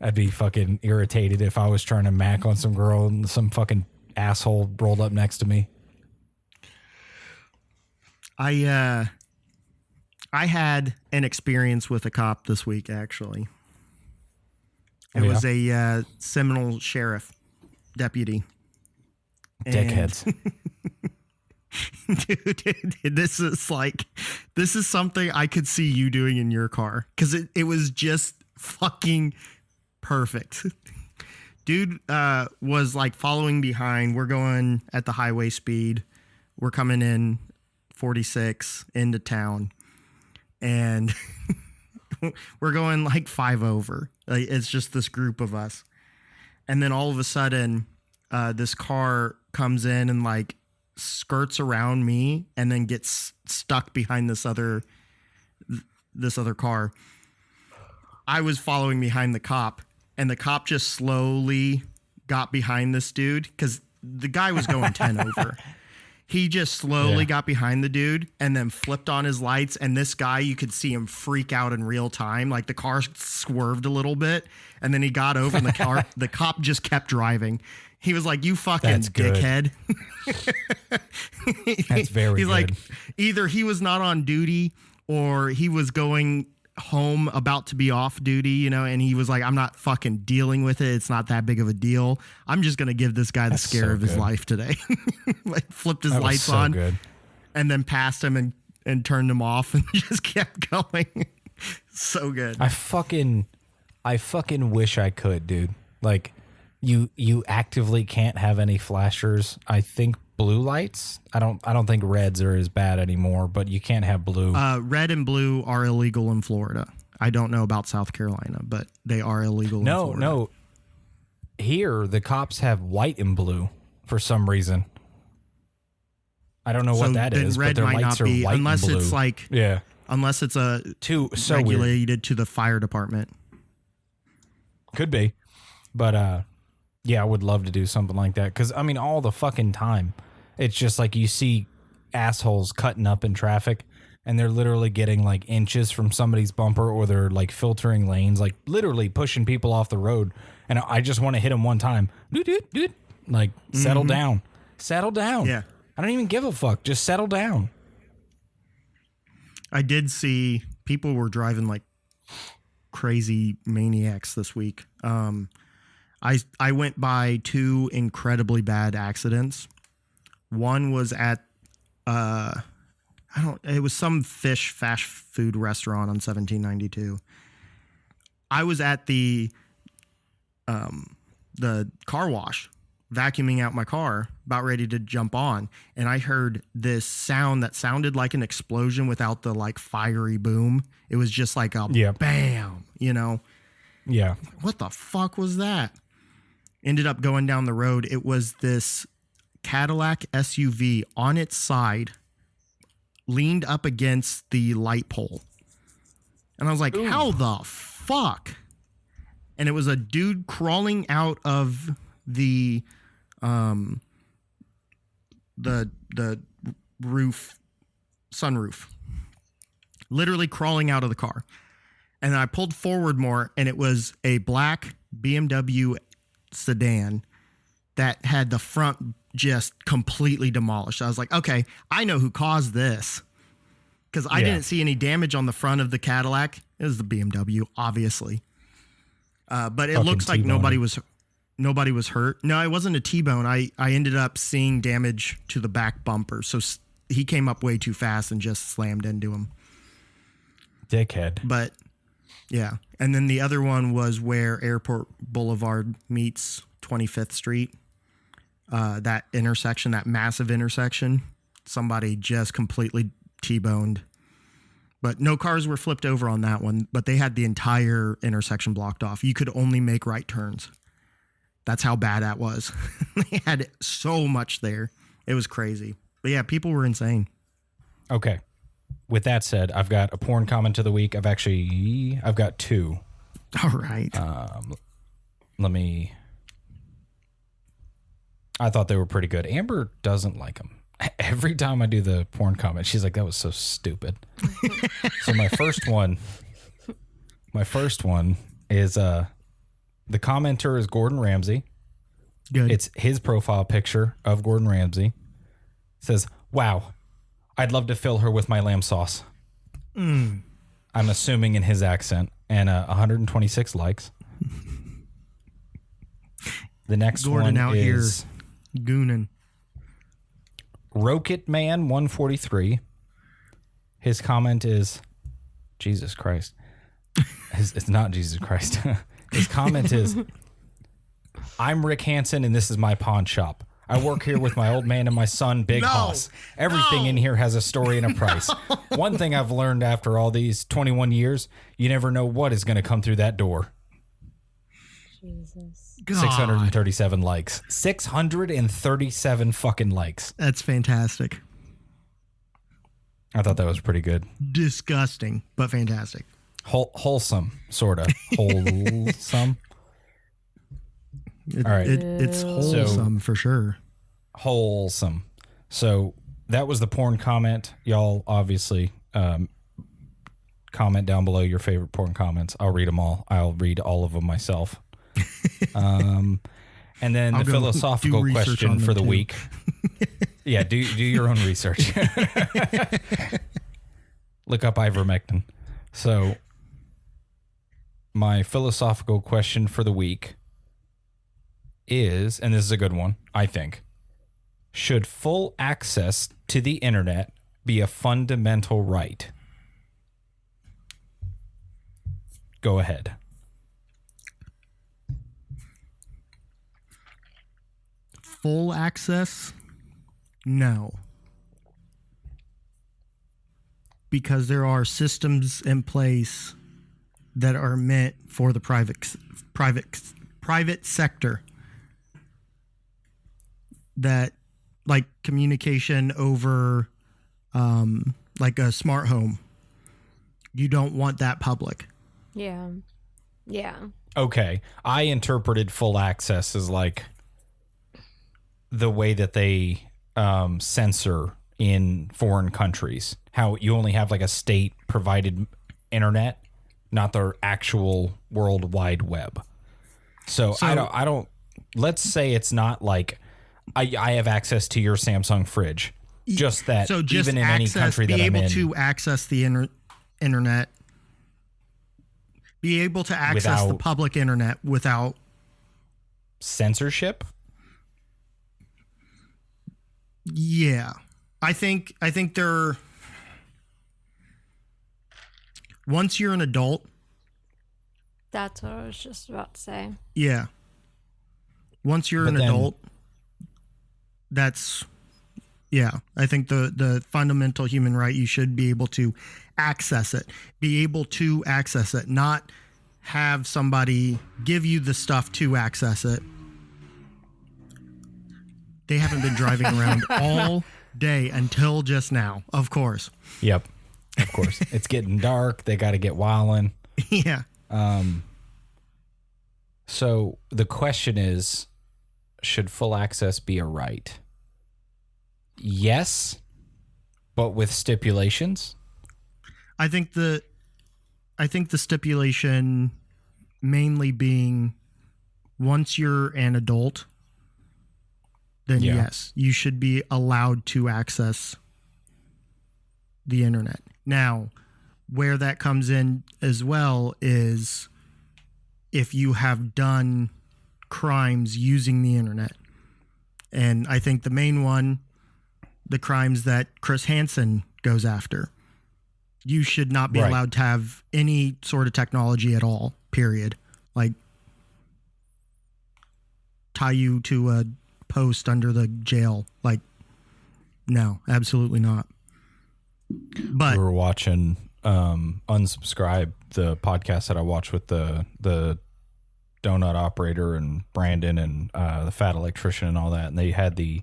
I'd be fucking irritated if I was trying to mac on some girl and some fucking asshole rolled up next to me. I had an experience with a cop this week, actually. It was a Seminole sheriff deputy. Dickheads. Dude, this is something I could see you doing in your car, because it was just fucking perfect. Dude was like following behind. We're going at the highway speed. We're coming in 46 into town, and we're going like 5 over. Like, it's just this group of us. And then all of a sudden, this car comes in and like skirts around me and then gets stuck behind this other car. I was following behind the cop, and the cop just slowly got behind this dude because the guy was going 10 over. He just slowly got behind the dude and then flipped on his lights. And this guy, you could see him freak out in real time. Like, the car swerved a little bit, and then he got over, and the cop just kept driving. He was like, "You fucking dickhead." That's very He's good. like, either he was not on duty or he was going home about to be off duty, and he was like, "I'm not fucking dealing with it. It's not that big of a deal. I'm just going to give this guy the scare of his life today." Like, flipped his lights on and then passed him and turned him off and just kept going. So good. I fucking wish I could, dude. Like, you actively can't have any flashers. I think blue lights. I don't think reds are as bad anymore, but you can't have blue. Red and blue are illegal in Florida. I don't know about South Carolina, but they are illegal in Florida. No. Here, the cops have white and blue for some reason. I don't know what that is, but their lights are white unless and blue. It's like, unless it's regulated weird. To the fire department. Could be, but yeah, I would love to do something like that, because I mean, all the fucking time, it's just like you see assholes cutting up in traffic, and they're literally getting like inches from somebody's bumper, or they're like filtering lanes, like literally pushing people off the road. And I just want to hit them one time, like settle down. Yeah. I don't even give a fuck. Just settle down. I did see people were driving like crazy maniacs this week. I went by 2 incredibly bad accidents. One was at It was some fish fast food restaurant on 1792. I was at the car wash vacuuming out my car, about ready to jump on, and I heard this sound that sounded like an explosion without the like fiery boom. It was just like a bam, you know? Yeah. What the fuck was that? Ended up going down the road. It was this Cadillac SUV on its side, leaned up against the light pole. And I was like, how the fuck? And it was a dude crawling out of the roof, sunroof, literally crawling out of the car. And I pulled forward more, and it was a black BMW sedan that had the front just completely demolished. I was like, okay, I know who caused this, because I didn't see any damage on the front of the Cadillac. It was the BMW, obviously. But it Fucking looks like T-bone. nobody was hurt. No, it wasn't a T-bone. I ended up seeing damage to the back bumper. So he came up way too fast and just slammed into him. Dickhead. But yeah. And then the other one was where Airport Boulevard meets 25th Street. That intersection, that massive intersection, somebody just completely T-boned. But no cars were flipped over on that one, but they had the entire intersection blocked off. You could only make right turns. That's how bad that was. They had so much there. It was crazy. But yeah, people were insane. Okay. With that said, I've got a porn comment of the week. I've got two. All right. I thought they were pretty good. Amber doesn't like them. Every time I do the porn comment, she's like, that was so stupid. So my first one is the commenter is Gordon Ramsay. Good. It's his profile picture of Gordon Ramsay. It says, wow, I'd love to fill her with my lamb sauce. I'm assuming in his accent. And 126 likes. The next Gordon one out is here gooning. Rocket Man 143. His comment is Jesus Christ. It's not Jesus Christ. His comment is, I'm Rick Hansen and this is my pawn shop. I work here with my old man and my son, Big Hoss. Everything in here has a story and a price. One thing I've learned after all these 21 years, you never know what is going to come through that door. Jesus. God. 637 likes. 637 fucking likes. That's fantastic. I thought that was pretty good. Disgusting, but fantastic. Wholesome, sort of. Wholesome. All right. It's wholesome for sure. Wholesome. So that was the porn comment. Y'all obviously comment down below your favorite porn comments. I'll read them all. I'll read all of them myself. And then the philosophical question for the week. Yeah, do your own research. Look up ivermectin. So my philosophical question for the week is, and this is a good one, I think, should full access to the internet be a fundamental right? Go ahead. Full access? No. Because there are systems in place that are meant for the private sector, that like communication over like a smart home. You don't want that public. Yeah. Yeah. Okay. I interpreted full access as like the way that they censor in foreign countries. How you only have like a state provided internet, not the actual World Wide Web. So I don't, let's say it's not like I have access to your Samsung fridge. Just that even in any country that I'm in. Be able to access the internet. Be able to access the public internet without censorship. Yeah. I think they're Once you're an adult. That's what I was just about to say. Yeah. Once you're an adult, that's, yeah, I think the fundamental human right, you should be able to access it. Be able to access it, not have somebody give you the stuff to access it. They haven't been driving around all day until just now, of course. Yep, of course. It's getting dark. They got to get wildin'. Yeah. So the question is, should full access be a right? Yes, but with stipulations. I think the stipulation mainly being once you're an adult, then yes, you should be allowed to access the internet. Now, where that comes in as well is if you have done crimes using the internet. And I think the main one, the crimes that Chris Hansen goes after, you should not be allowed to have any sort of technology at all, period. Like, tie you to a post under the jail. Like, no, absolutely not. But we were watching Unsubscribe, the podcast that I watched with the donut operator and Brandon and the fat electrician and all that, and they had the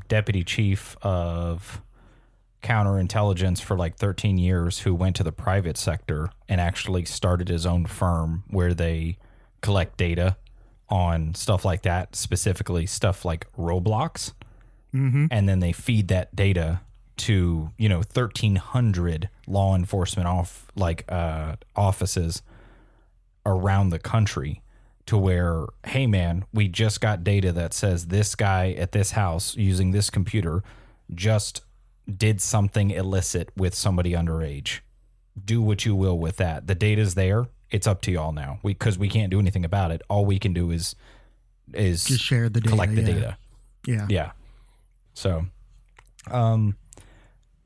deputy chief of counterintelligence for like 13 years who went to the private sector and actually started his own firm where they collect data on stuff like that, specifically stuff like Roblox. Mm-hmm. And then they feed that data to, 1,300 law enforcement offices around the country, to where, hey man, we just got data that says this guy at this house using this computer just did something illicit with somebody underage. Do what you will with that. The data's there. It's up to y'all now. Because we can't do anything about it. All we can do is just share the data, collect the data. Yeah. Yeah. So,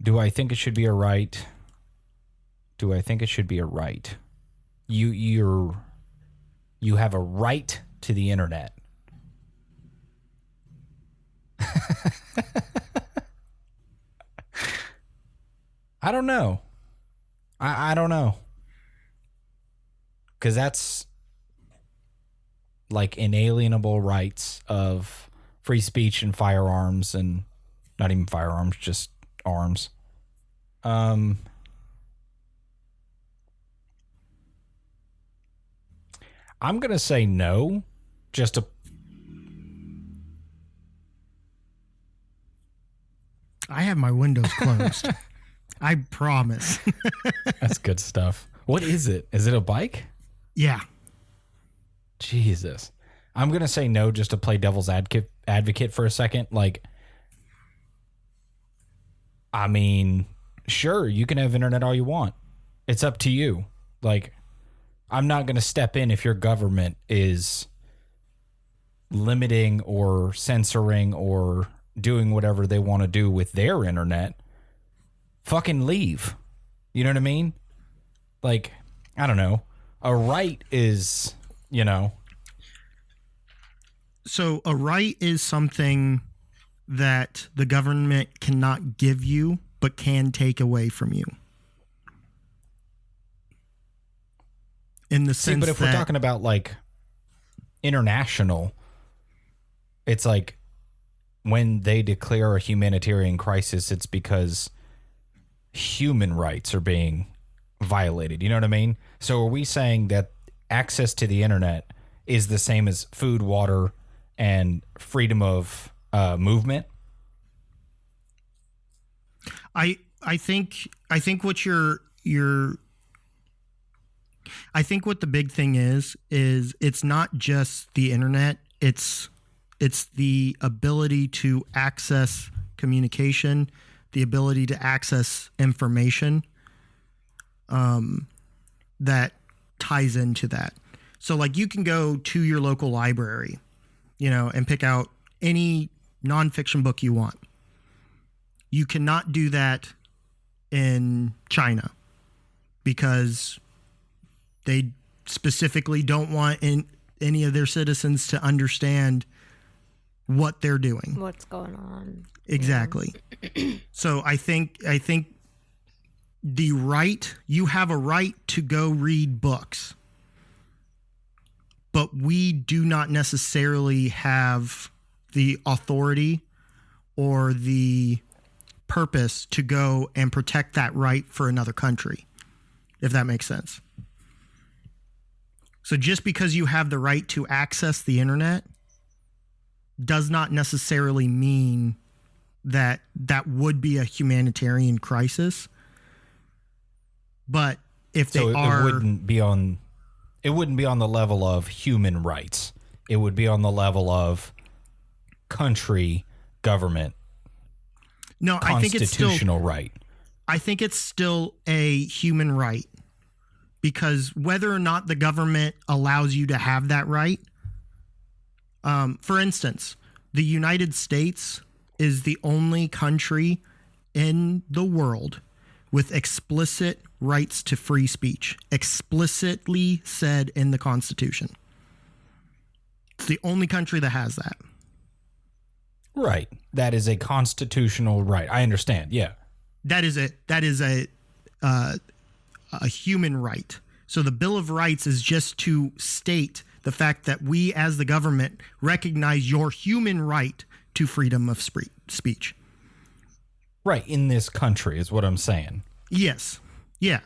do I think it should be a right? Do I think it should be a right? You have a right to the internet. I don't know. I don't know. Because that's like inalienable rights of free speech and firearms, and not even firearms, just arms. I'm going to say no, just to... I have my windows closed. I promise. That's good stuff. What is it? Is it a bike? Yeah. Jesus. I'm going to say no just to play devil's advocate for a second. Like, I mean, sure, you can have internet all you want. It's up to you. Like, I'm not going to step in if your government is limiting or censoring or doing whatever they want to do with their internet. Fucking leave. You know what I mean? Like, I don't know. A right is, So a right is something that the government cannot give you, but can take away from you. In the sense but if we're talking about like international, it's like when they declare a humanitarian crisis, it's because human rights are being violated. You know what I mean? So are we saying that access to the internet is the same as food, water, and freedom of movement? I think what I think what the big thing is it's not just the internet. It's the ability to access communication, the ability to access information, that ties into that. So like you can go to your local library, and pick out any nonfiction book you want. You cannot do that in China. because they specifically don't want any of their citizens to understand what they're doing. What's going on. Exactly. Yeah. So I think you have a right to go read books, but we do not necessarily have the authority or the purpose to go and protect that right for another country, if that makes sense. So just because you have the right to access the internet does not necessarily mean that that would be a humanitarian crisis. But if they are, it wouldn't be on the level of human rights. It would be on the level of country, government. No, I think it's still constitutional right. I think it's still a human right, because whether or not the government allows you to have that right, for instance, the United States is the only country in the world with explicit rights to free speech, explicitly said in the Constitution. It's the only country that has that. Right. That is a constitutional right. I understand. Yeah. That is a human right. So the Bill of Rights is just to state the fact that we as the government recognize your human right to freedom of speech. Right. In this country is what I'm saying. Yes. Yeah.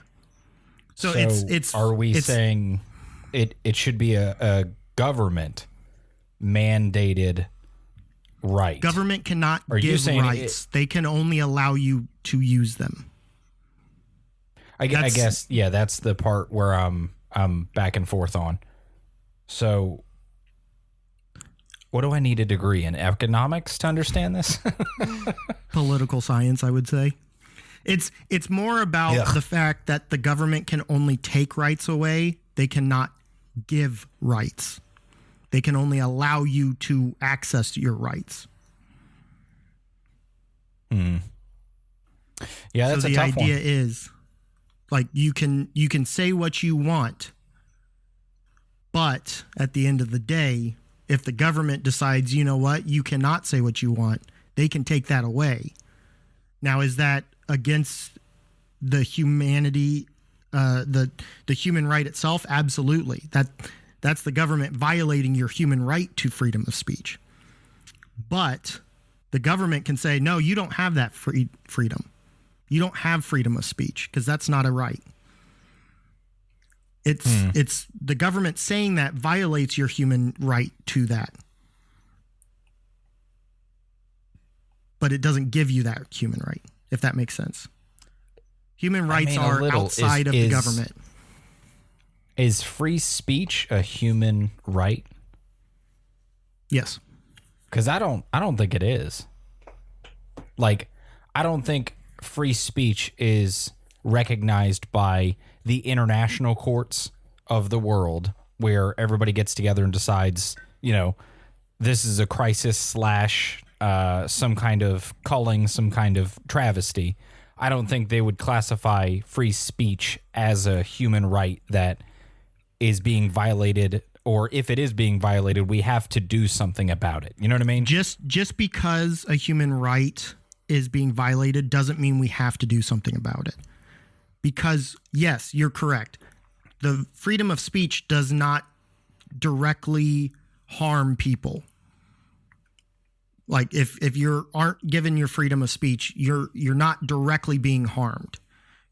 So it's are we saying it should be a government mandated right? Government cannot give rights. They can only allow you to use them. I guess, yeah, that's the part where I'm back and forth on. So what do I need a degree in? Economics to understand this? Political science, I would say. It's more about the fact that the government can only take rights away. They cannot give rights. They can only allow you to access your rights. Yeah, that's so a the tough idea one. is, like, you can say what you want, but at the end of the day, if the government decides, you know what, you cannot say what you want, they can take that away. Now, is that against the humanity, the human right itself? Absolutely. That's the government violating your human right to freedom of speech. But the government can say, no, you don't have that freedom. You don't have freedom of speech because that's not a right. It's the government saying that violates your human right to that. But it doesn't give you that human right, if that makes sense. Human rights are outside of the government. Is free speech a human right? Yes. Because I don't think it is. Like, I don't think free speech is recognized by the international courts of the world, where everybody gets together and decides, you know, this is a crisis / some kind of culling, some kind of travesty. I don't think they would classify free speech as a human right that is being violated, or if it is being violated, we have to do something about it. You know what I mean? Just because a human right is being violated doesn't mean we have to do something about it. Because, yes, you're correct. The freedom of speech does not directly harm people. Like, if you aren't given your freedom of speech, you're not directly being harmed.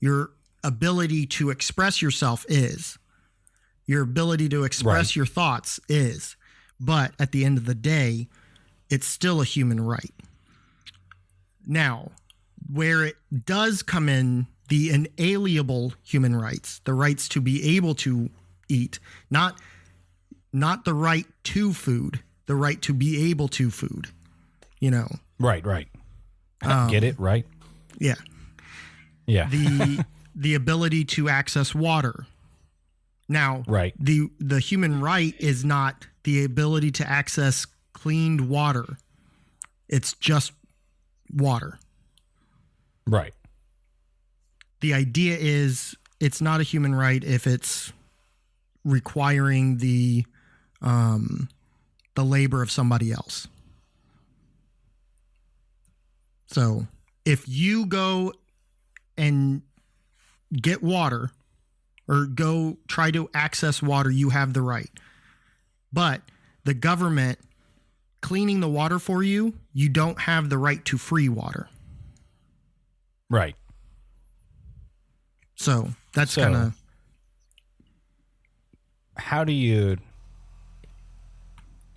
Your ability to express yourself is. Your ability to express your thoughts is. But at the end of the day, it's still a human right. Now, where it does come in, the inalienable human rights, the rights to be able to eat, not the right to food, the right to be able to food, you know. Right. Get it? Right. Yeah. Yeah. The ability to access water. Now, the human right is not the ability to access cleaned water. It's just water. Right. The idea is it's not a human right if it's requiring the labor of somebody else. So if you go and get water or go try to access water, you have the right. But the government cleaning the water for you, you don't have the right to free water. Right. So that's kind of... How do you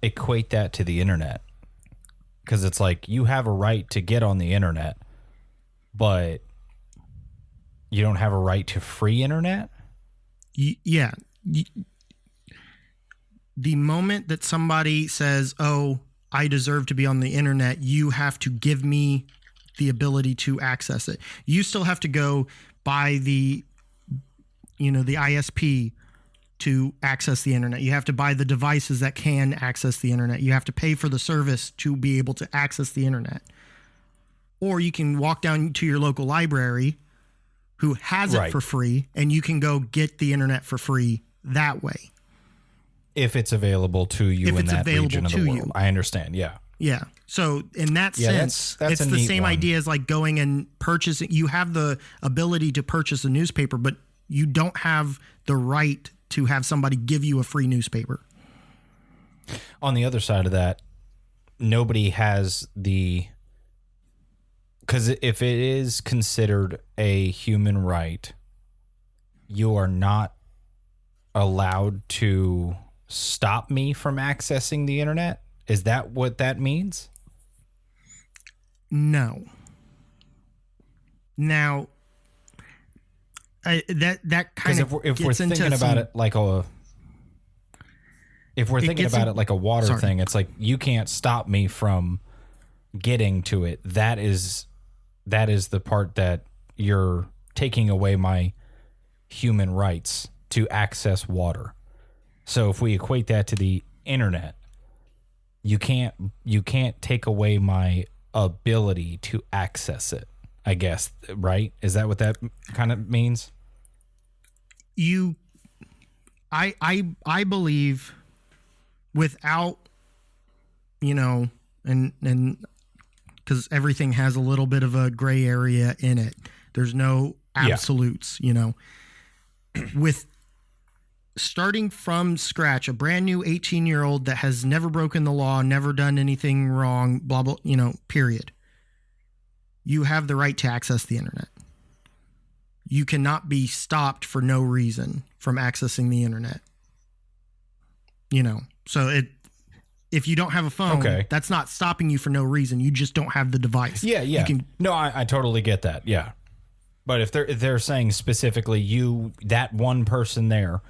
equate that to the internet? Because it's like you have a right to get on the internet, but you don't have a right to free internet? Yeah. The moment that somebody says, oh, I deserve to be on the internet, you have to give me the ability to access it. You still have to go buy the ISP to access the internet. You have to buy the devices that can access the internet. You have to pay for the service to be able to access the internet. Or you can walk down to your local library who has it for free, and you can go get the internet for free that way. If it's available to you in that region of the world. I understand, yeah. Yeah. So in that sense, it's the same idea as like going and purchasing. You have the ability to purchase a newspaper, but you don't have the right to have somebody give you a free newspaper. On the other side of that, nobody has the... Because if it is considered a human right, you are not allowed to stop me from accessing the internet. Is that what that means? No. Now, that kind of if we're thinking about it like a water thing, it's like you can't stop me from getting to it. That is the part that you're taking away my human rights to access water. So if we equate that to the internet, you can't take away my ability to access it, I guess, right? Is that what that kind of means? I believe without, and because everything has a little bit of a gray area in it. There's no absolutes, with starting from scratch, a brand new 18-year-old that has never broken the law, never done anything wrong, blah, blah, period. You have the right to access the internet. You cannot be stopped for no reason from accessing the internet. So if you don't have a phone, that's not stopping you for no reason. You just don't have the device. Yeah. I totally get that. Yeah. But if they're saying specifically that one person there,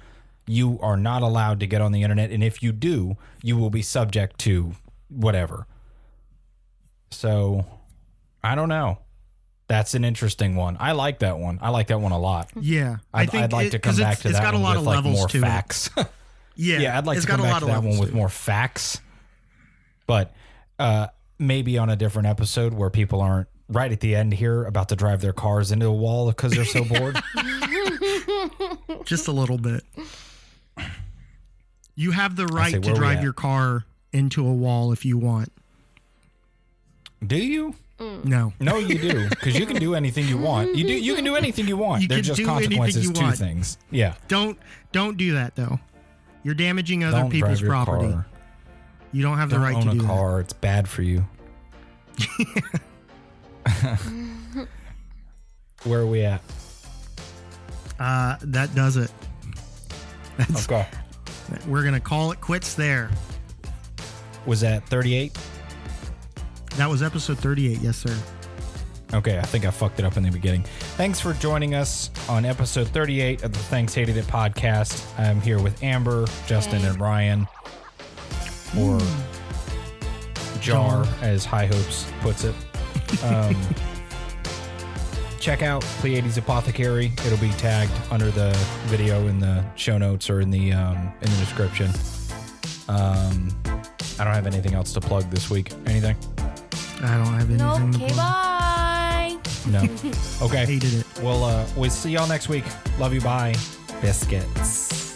you are not allowed to get on the internet. And if you do, you will be subject to whatever. So I don't know. That's an interesting one. I like that one. I like that one a lot. Yeah. I'd like to come back to that one with like more facts. Yeah. I'd like to come back to that one with more facts. But maybe on a different episode where people aren't right at the end here about to drive their cars into a wall because they're so bored. Just a little bit. You have the right to drive your car into a wall if you want. Do you? No. No, you do. Because you can do anything you want. You can do anything you want. There's just consequences to things. Yeah. Don't do that though. You're damaging other people's property. Car. You don't have the right to do that. Don't own a car. It's bad for you. Where are we at? That does it. Okay. We're going to call it quits there. Was that 38? That was episode 38. Yes, sir. Okay, I think I fucked it up in the beginning. Thanks for joining us on episode 38 of the Thanks Hated It podcast. I'm here with Amber, Justin, and Ryan. Or Jar, as High Hopes puts it. Check out Pleiades Apothecary. It'll be tagged under the video in the show notes or in the description. I don't have anything else to plug this week. Anything? I don't have anything to plug. Okay, bye. No. Okay. Hated it. We'll see y'all next week. Love you. Bye. Biscuits.